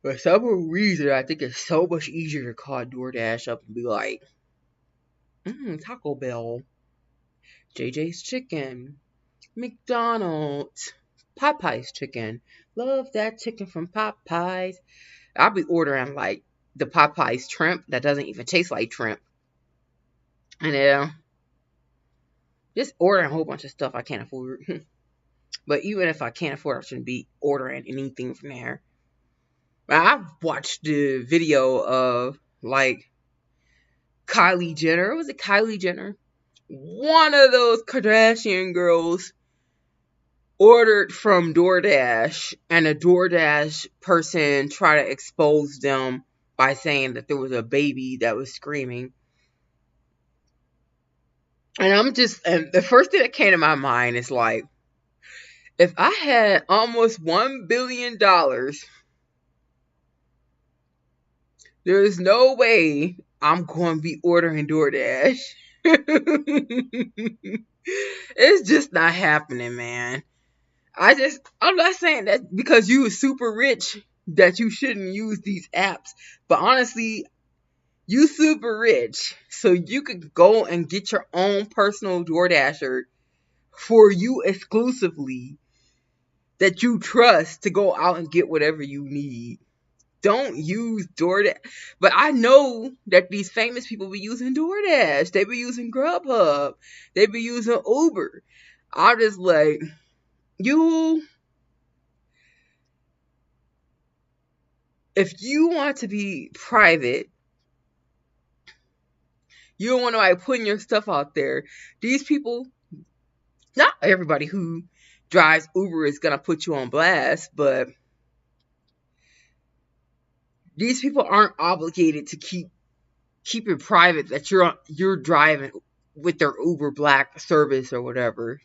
For some reason, I think it's so much easier to call DoorDash up and be like, Taco Bell, JJ's Chicken, McDonald's, Popeye's Chicken. Love that chicken from Popeyes. I'll be ordering like the Popeyes shrimp that doesn't even taste like shrimp. And just ordering a whole bunch of stuff I can't afford. But even if I can't afford, I shouldn't be ordering anything from there. But I've watched the video of like Kylie Jenner. Was it Kylie Jenner? One of those Kardashian girls ordered from DoorDash, and a DoorDash person tried to expose them by saying that there was a baby that was screaming. And the first thing that came to my mind is like, if I had almost $1 billion, there is no way I'm going to be ordering DoorDash. It's just not happening, man. I'm not saying that because you are super rich that you shouldn't use these apps. But honestly, you super rich, so you could go and get your own personal DoorDasher for you exclusively that you trust to go out and get whatever you need. Don't use DoorDash. But I know that these famous people be using DoorDash. They be using Grubhub. They be using Uber. I'm just like, if you want to be private, you don't want to like putting your stuff out there. These people, not everybody who drives Uber is gonna put you on blast, but these people aren't obligated to keep it private that you're driving with their Uber Black service or whatever.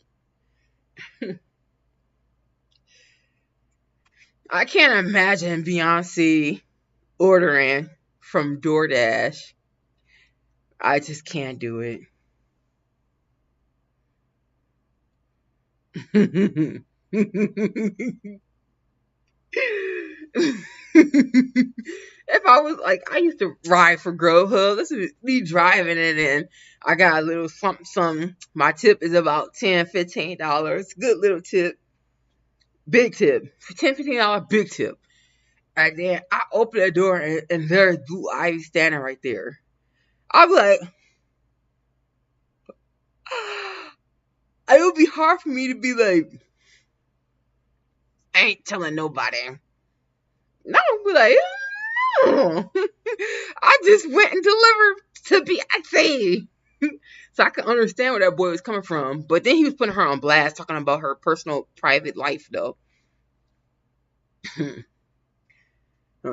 I can't imagine Beyonce ordering from DoorDash. I just can't do it. If I was like, I used to ride for Grubhub. This is me driving it in. I got a little something. My tip is about $10, $15. Good little tip. Big tip. $10, $15 big tip. And then I open the door and there's Blue Ivy standing right there. I'm like, it would be hard for me to be like, I ain't telling nobody. No, I'd be like, no. I just went and delivered to Beyonce. So I could understand where that boy was coming from. But then he was putting her on blast, talking about her personal, private life, though.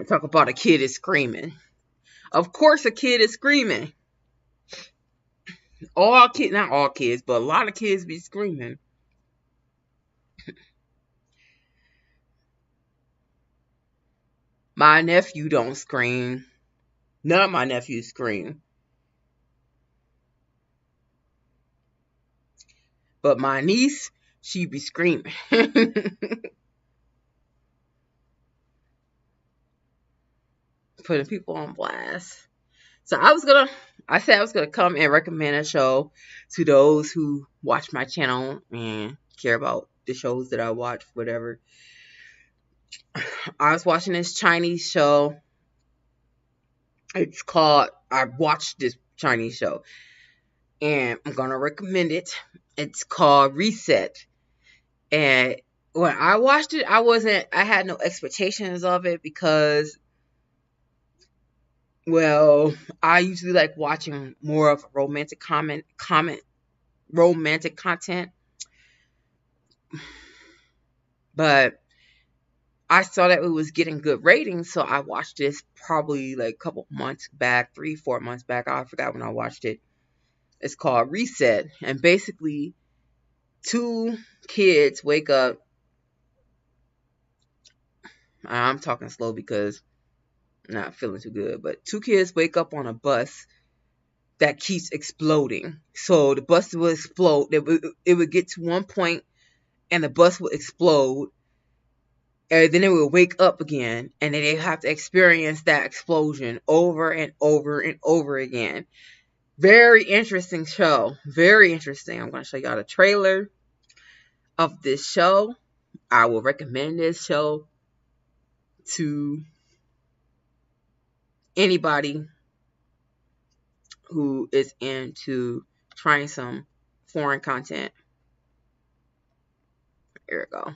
Talk about a kid is screaming. Of course a kid is screaming. Not all kids, but a lot of kids be screaming. My nephew don't scream. None of my nephews scream. But my niece, she be screaming. Putting people on blast. So I said I was gonna come and recommend a show to those who watch my channel and care about the shows that I watch, whatever. I was watching this Chinese show. I watched this Chinese show and I'm gonna recommend it. It's called Reset. And when I watched it, I had no expectations of it because, well, I usually like watching more of romantic romantic content. But I saw that it was getting good ratings, so I watched this probably like a couple months back, 3-4 months back. I forgot when I watched it. It's called Reset. And basically, two kids wake up. I'm talking slow because I'm not feeling too good. But two kids wake up on a bus that keeps exploding. So the bus will explode. It would get to one point and the bus will explode. And then it will wake up again. And then they have to experience that explosion over and over and over again. Very interesting show. Very interesting. I'm going to show y'all the trailer of this show. I will recommend this show to anybody who is into trying some foreign content. There we go.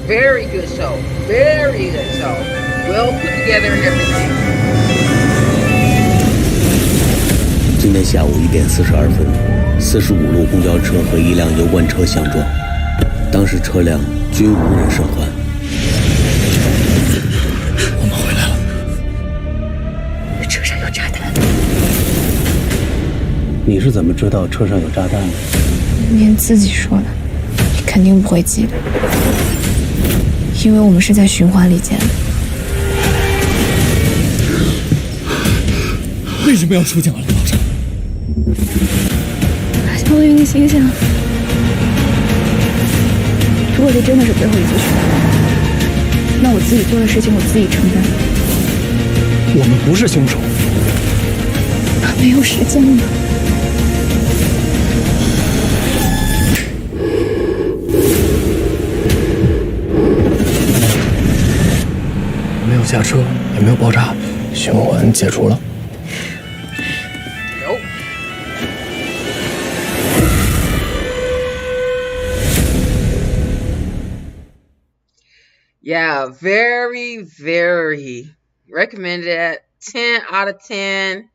Very good show. Very good show. Well put together and everything. 今天下午1点42分，45路公交车和一辆油罐车相撞，当时车辆均无人生还。我们回来了。车上有炸弹。你是怎么知道车上有炸弹的？您自己说的，你肯定不会记得，因为我们是在循环里见的。为什么要出警啊，老张？相当于你醒醒，如果这真的是最后一次循环，那我自己做的事情我自己承担。我们不是凶手。没有时间了。没有下车，也没有爆炸，循环解除了。Yeah, very, very recommended at 10 out of 10.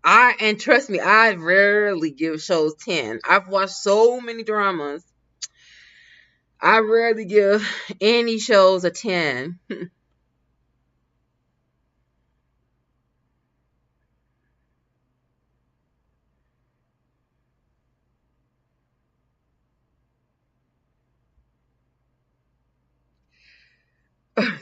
And trust me, I rarely give shows 10. I've watched so many dramas. I rarely give any shows a 10.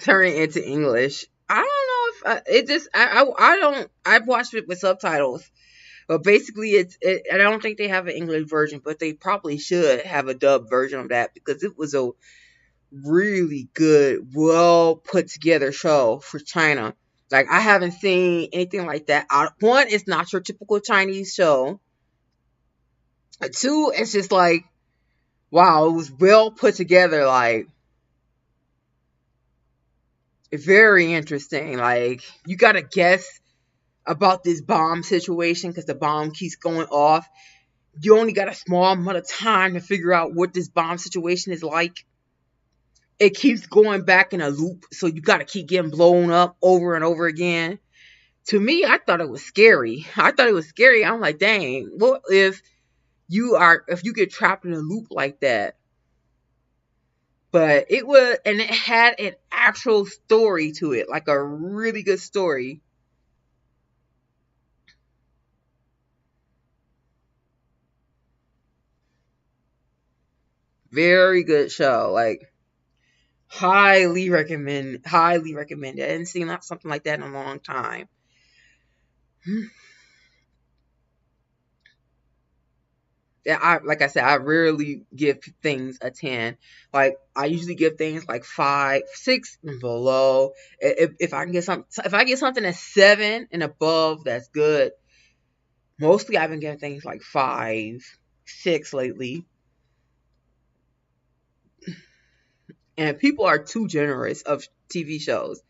Turning into English. I don't know if I don't. I've watched it with subtitles, but basically I don't think they have an English version, but they probably should have a dub version of that because it was a really good, well put together show for China. Like I haven't seen anything like that. One, it's not your typical Chinese show. Two, it's just like, wow, it was well put together. Like. Very interesting. Like, you gotta guess about this bomb situation because the bomb keeps going off. You only got a small amount of time to figure out what this bomb situation is like. It keeps going back in a loop, so you gotta keep getting blown up over and over again. To me, I thought it was scary. I'm like, dang, what if you get trapped in a loop like that? But it had an actual story to it, like a really good story. Very good show. Like, highly recommend. I hadn't seen something like that in a long time. Yeah, like I said, I rarely give things a 10. Like I usually give things like 5, 6 and below. If I can get if I get something at 7 and above, that's good. Mostly I've been getting things like 5, 6 lately. And people are too generous of TV shows.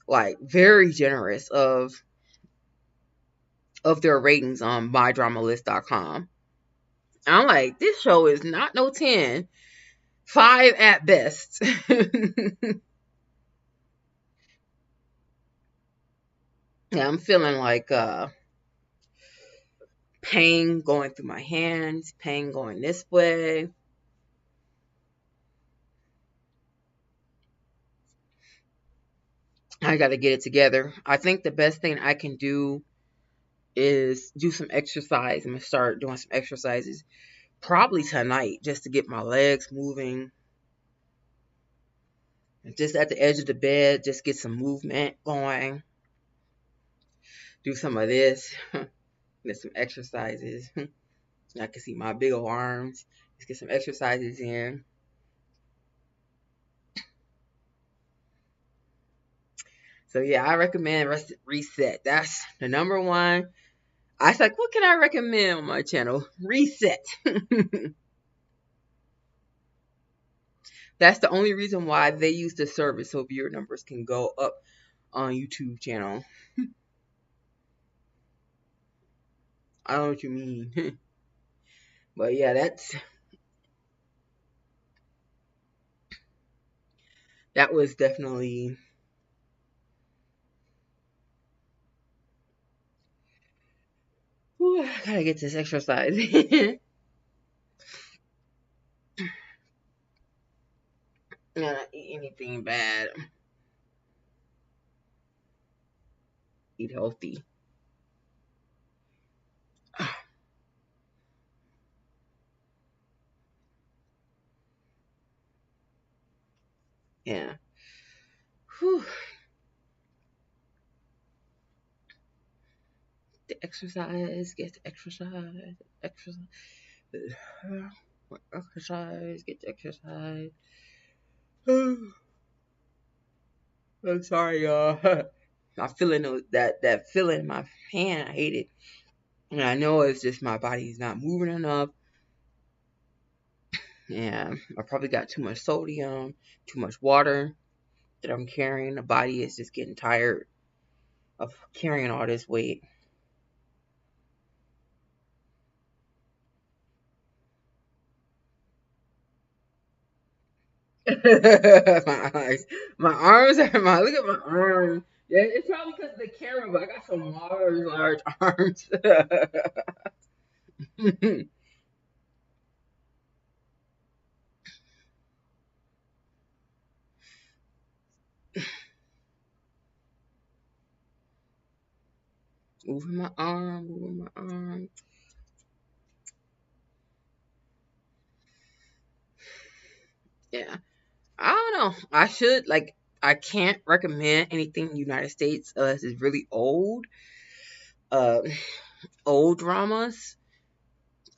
Like very generous of their ratings on mydramalist.com. I'm like, this show is not no 10. 5 at best. Yeah, I'm feeling like pain going through my hands, pain going this way. I got to get it together. I think the best thing I can do is do some exercise. I'm going to start doing some exercises probably tonight just to get my legs moving. Just at the edge of the bed, just get some movement going. Do some of this. Get some exercises. I can see my big old arms. Let's get some exercises in. So yeah, I recommend Reset. That's the number one. I was like, what can I recommend on my channel? Reset. That's the only reason why they use the service, so viewer numbers can go up on YouTube channel. I don't know what you mean. But yeah, that was definitely whew, I gotta get this exercise. Not eat anything bad. Eat healthy. Yeah. Whew. The exercise, get the exercise, exercise, exercise, get the exercise. I'm sorry, y'all. I'm feeling that feeling in my hand. I hate it. And I know it's just my body's not moving enough. Yeah, I probably got too much sodium, too much water that I'm carrying. The body is just getting tired of carrying all this weight. My eyes, my arms are look at my arms. Yeah, it's probably because of the camera, but I got some large arms. Moving my arm, moving my arm. Yeah, I don't know. I can't recommend anything in the United States unless it's really old. Old dramas.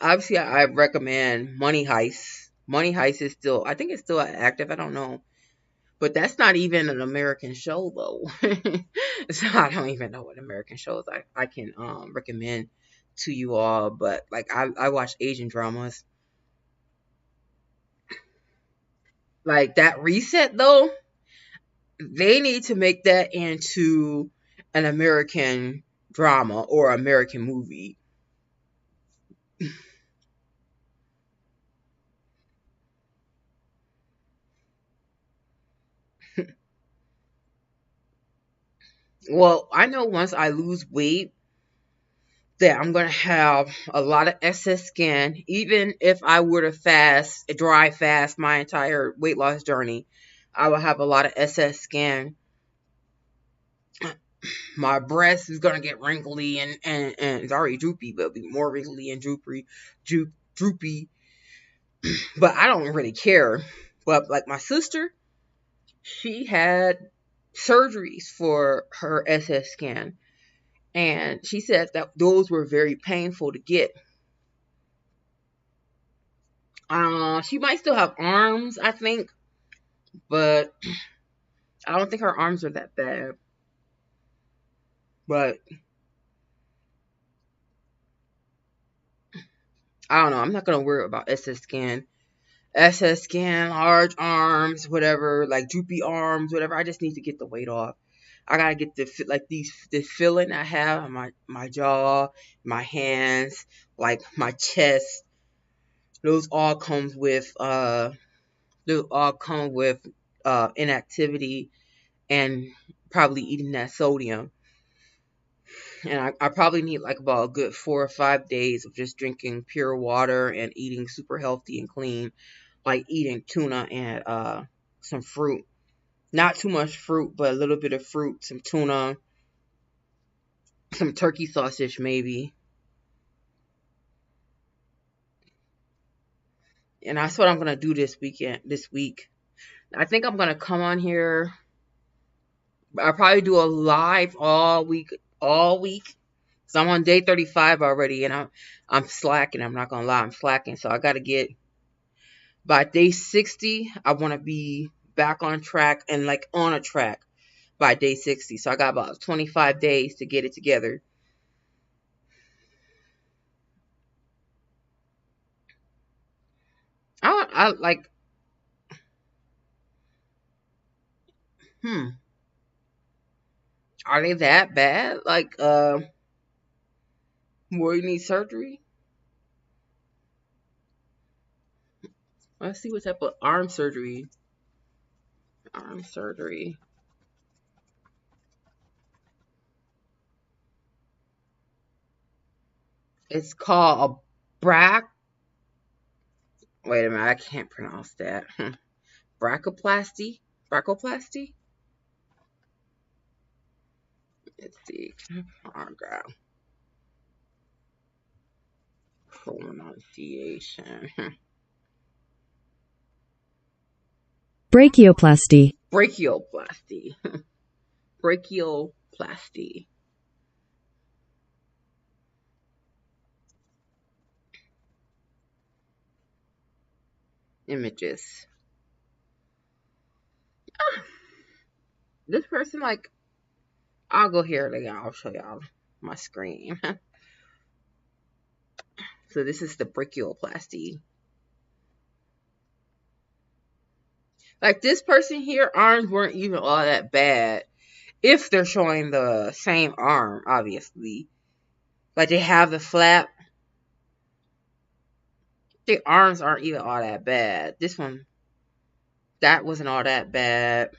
Obviously, I recommend Money Heist. Money Heist is still, I think it's still active. I don't know. But that's not even an American show, though. So I don't even know what American shows I can recommend to you all. But like I watch Asian dramas. Like that Reset, though, they need to make that into an American drama or American movie. Well, I know once I lose weight that I'm going to have a lot of excess skin. Even if I were to dry fast my entire weight loss journey, I will have a lot of excess skin. My breast is going to get wrinkly and it's already droopy, but it'll be more wrinkly and droopy. But I don't really care. But like my sister, she had surgeries for her excess skin. And she said that those were very painful to get. She might still have arms, I think. But I don't think her arms are that bad. But I don't know. I'm not going to worry about excess skin. Excess skin, large arms, whatever, like droopy arms, whatever. I just need to get the weight off. I gotta get the feeling I have on my jaw, my hands, like my chest. Those all come with inactivity and probably eating that sodium. And I probably need like about a good 4 or 5 days of just drinking pure water and eating super healthy and clean, like eating tuna and some fruit. Not too much fruit, but a little bit of fruit, some tuna, some turkey sausage maybe. And that's what I'm going to do this week. I think I'm going to come on here. I'll probably do a live all week. So I'm on day 35 already, and I'm slacking. I'm not going to lie, I'm slacking. So I got to get, by day 60, I want to be back on track and like on a track by day 60. So I got about 25 days to get it together. I like. Are they that bad? Like, where you need surgery? Let's see what type of arm surgery. Arm surgery. It's called a brack. Wait a minute, I can't pronounce that. Brachoplasty? Brachoplasty? Let's see. Arm graft. Pronunciation. Brachioplasty. Brachioplasty. Brachioplasty. Images. This person, like, I'll go here again. I'll show y'all my screen. So this is the brachioplasty. Like, this person here, arms weren't even all that bad. If they're showing the same arm, obviously. Like, they have the flap. The arms aren't even all that bad. This one, that wasn't all that bad.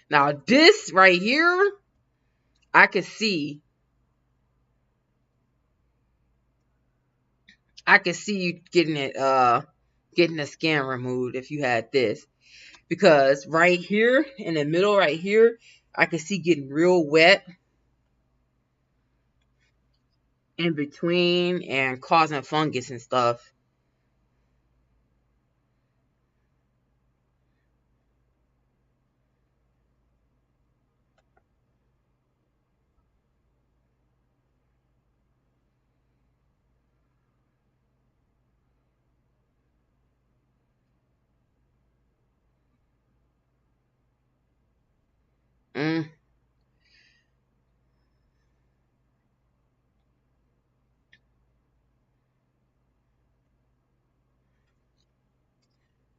Now, this right here, I could see. I could see you getting it, getting the skin removed if you had this. Because right here, in the middle right here, I could see getting real wet in between and causing fungus and stuff.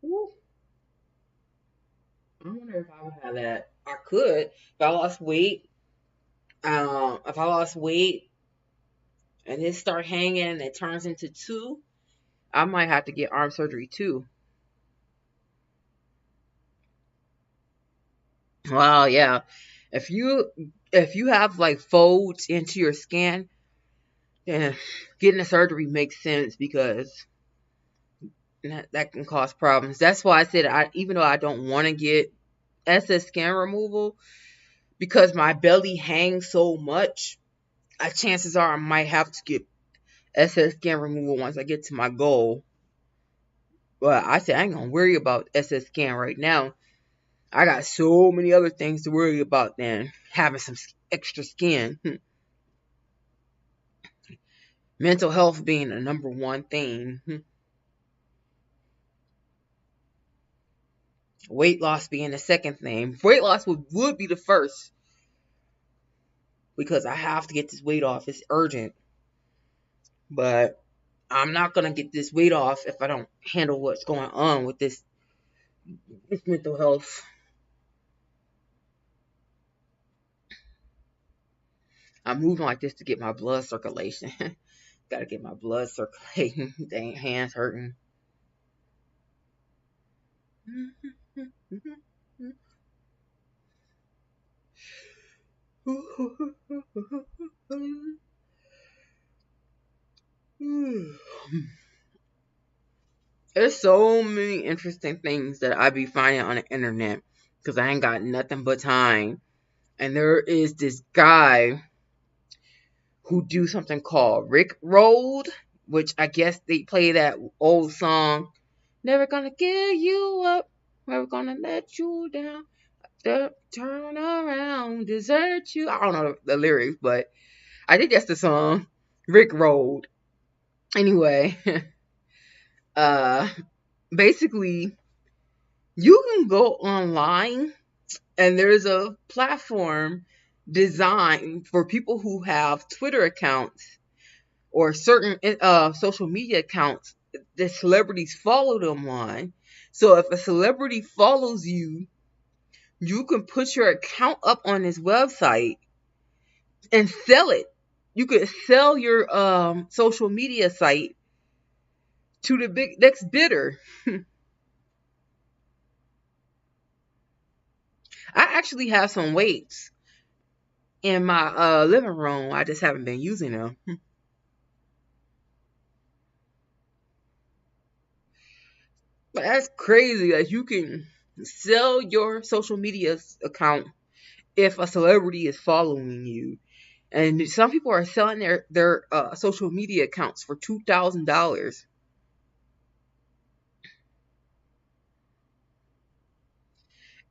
Woo. I wonder if I would have that. I could. If I lost weight. If I lost weight and it start hanging and it turns into 2, I might have to get arm surgery too. Well, yeah. If you have like folds into your skin, then getting a surgery makes sense because that can cause problems. That's why I said even though I don't want to get SS skin removal, because my belly hangs so much, chances are I might have to get SS skin removal once I get to my goal. But I said I ain't gonna worry about SS skin right now. I got so many other things to worry about than having some extra skin. Mental health being the number one thing. Weight loss being the second thing. Weight loss would be the first. Because I have to get this weight off. It's urgent. But I'm not going to get this weight off if I don't handle what's going on with this mental health. I'm moving like this to get my blood circulation. Gotta get my blood circulating. Dang, hands hurting. There's so many interesting things that I be finding on the internet because I ain't got nothing but time. And there is this guy who do something called Rick Rolled, which I guess they play that old song, never gonna give you up, never gonna let you down, turn around, desert you. I don't know the lyrics, but I think that's the song, Rick Rolled. Anyway, basically, you can go online and there's a platform designed for people who have Twitter accounts or certain social media accounts that celebrities follow them on. So if a celebrity follows you, you can put your account up on his website and sell it. You could sell your social media site to the next bidder. I actually have some weights in my living room. I just haven't been using them. But that's crazy that you can sell your social media account if a celebrity is following you. And some people are selling their social media accounts for $2,000.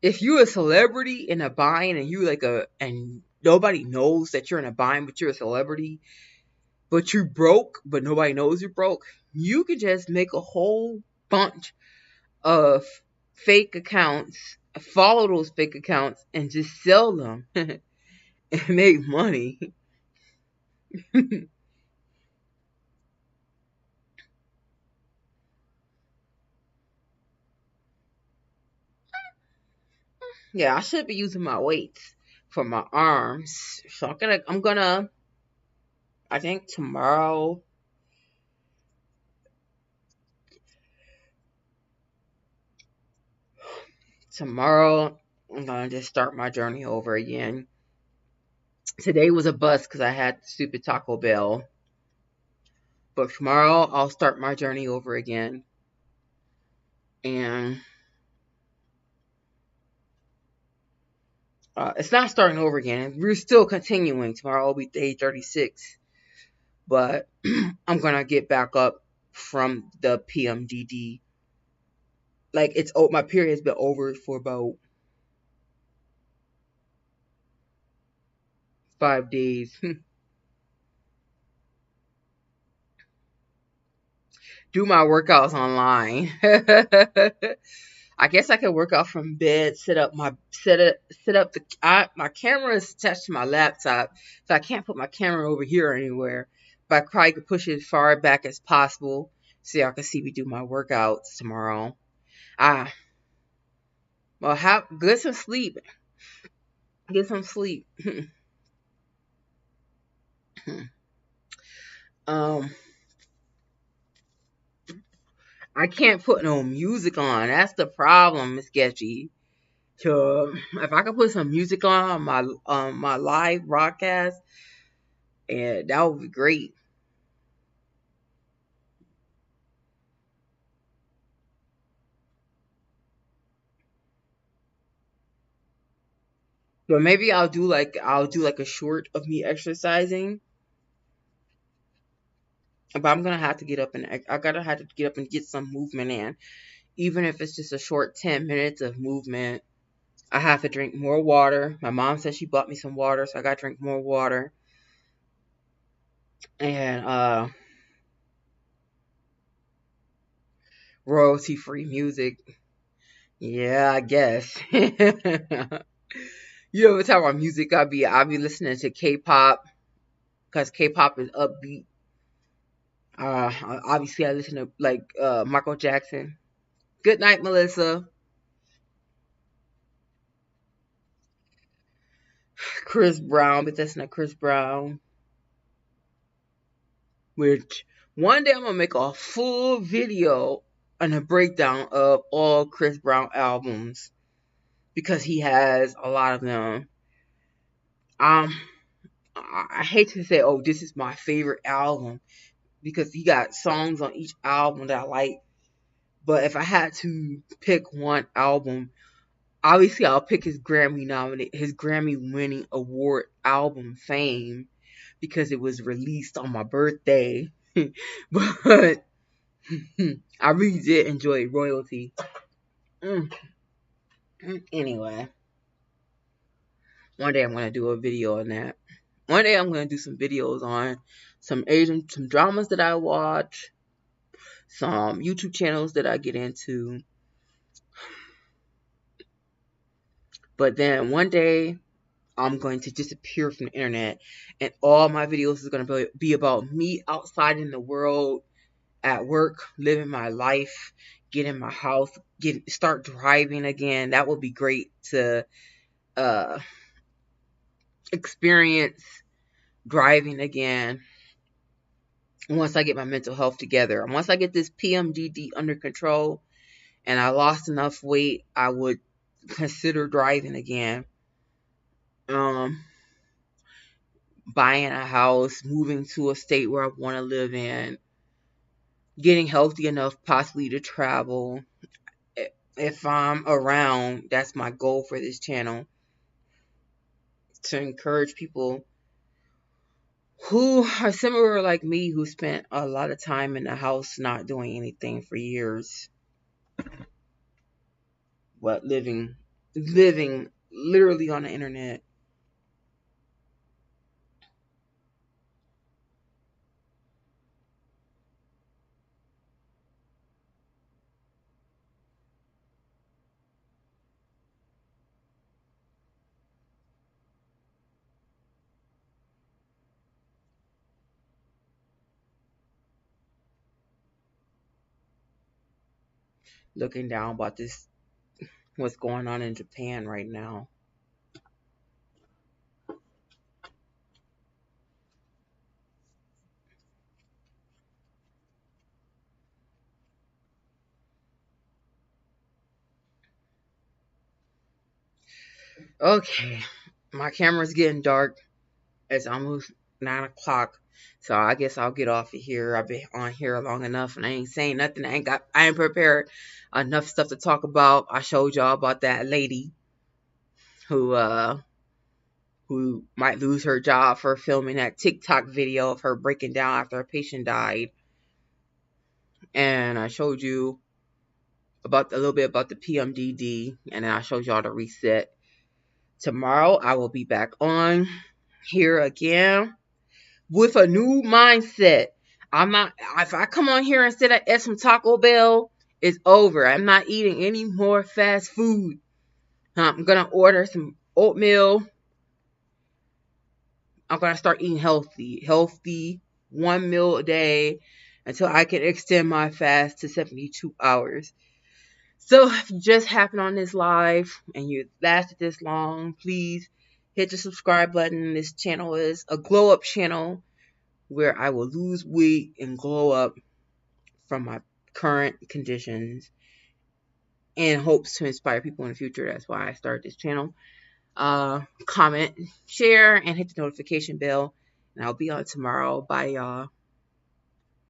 If you're a celebrity in a bind and you and nobody knows that you're in a bind, but you're a celebrity, but you're broke, but nobody knows you're broke, you could just make a whole bunch of fake accounts, follow those fake accounts, and just sell them and make money. Yeah, I should be using my weights for my arms. So I'm gonna I think tomorrow I'm gonna just start my journey over again. Today was a bust because I had stupid Taco Bell. But tomorrow I'll start my journey over again. And it's not starting over again. We're still continuing. Tomorrow will be day 36. But I'm going to get back up from the PMDD. Like, my period has been over for about 5 days. Do my workouts online. I guess I could work out from bed, my camera is attached to my laptop, so I can't put my camera over here or anywhere. But I probably could push it as far back as possible so y'all can see me do my workouts tomorrow. Well, get some sleep. Get some sleep. I can't put no music on. That's the problem, Miss Sketchy. So if I could put some music on my live broadcast, and that would be great. But maybe I'll do like a short of me exercising. But I'm gonna have to get up and get some movement in, even if it's just a short 10 minutes of movement. I have to drink more water. My mom said she bought me some water, so I gotta drink more water. And royalty-free music. Yeah, I guess. You ever talk about music? I'll be listening to K-pop because K-pop is upbeat. Obviously I listen to like Michael Jackson. Good night, Melissa. Chris Brown, but that's not Chris Brown. Which one day I'm gonna make a full video and a breakdown of all Chris Brown albums because he has a lot of them. I hate to say, oh, this is my favorite album because he got songs on each album that I like. But if I had to pick one album, obviously I'll pick his Grammy-winning award album, Fame, because it was released on my birthday. But I really did enjoy Royalty. Anyway, one day I'm gonna do a video on that. One day I'm gonna do some videos on some dramas that I watch, some YouTube channels that I get into. But then one day I'm going to disappear from the internet, and all my videos is going to be about me outside in the world, at work, living my life, get in my house, start driving again. That would be great to experience driving again once I get my mental health together. And once I get this PMDD under control and I lost enough weight, I would consider driving again. Buying a house, moving to a state where I want to live in, getting healthy enough possibly to travel. If I'm around, that's my goal for this channel, to encourage people who are similar like me, who spent a lot of time in the house not doing anything for years, but living literally on the internet. Looking down about this, what's going on in Japan right now. Okay, my camera's getting dark. It's almost 9 o'clock. So I guess I'll get off of here. I've been on here long enough and I ain't saying nothing. I ain't prepared enough stuff to talk about. I showed y'all about that lady who might lose her job for filming that TikTok video of her breaking down after a patient died. And I showed you about a little bit about the PMDD, and then I showed y'all the reset. Tomorrow I will be back on here again with a new mindset. If I come on here and sit at some Taco Bell, it's over. I'm not eating any more fast food. I'm going to order some oatmeal. I'm going to start eating healthy, 1 meal a day until I can extend my fast to 72 hours. So if you just happened on this live and you lasted this long, please hit the subscribe button. This channel is a glow up channel where I will lose weight and glow up from my current conditions in hopes to inspire people in the future. That's why I started this channel. Comment, share, and hit the notification bell. And I'll be on tomorrow. Bye, y'all.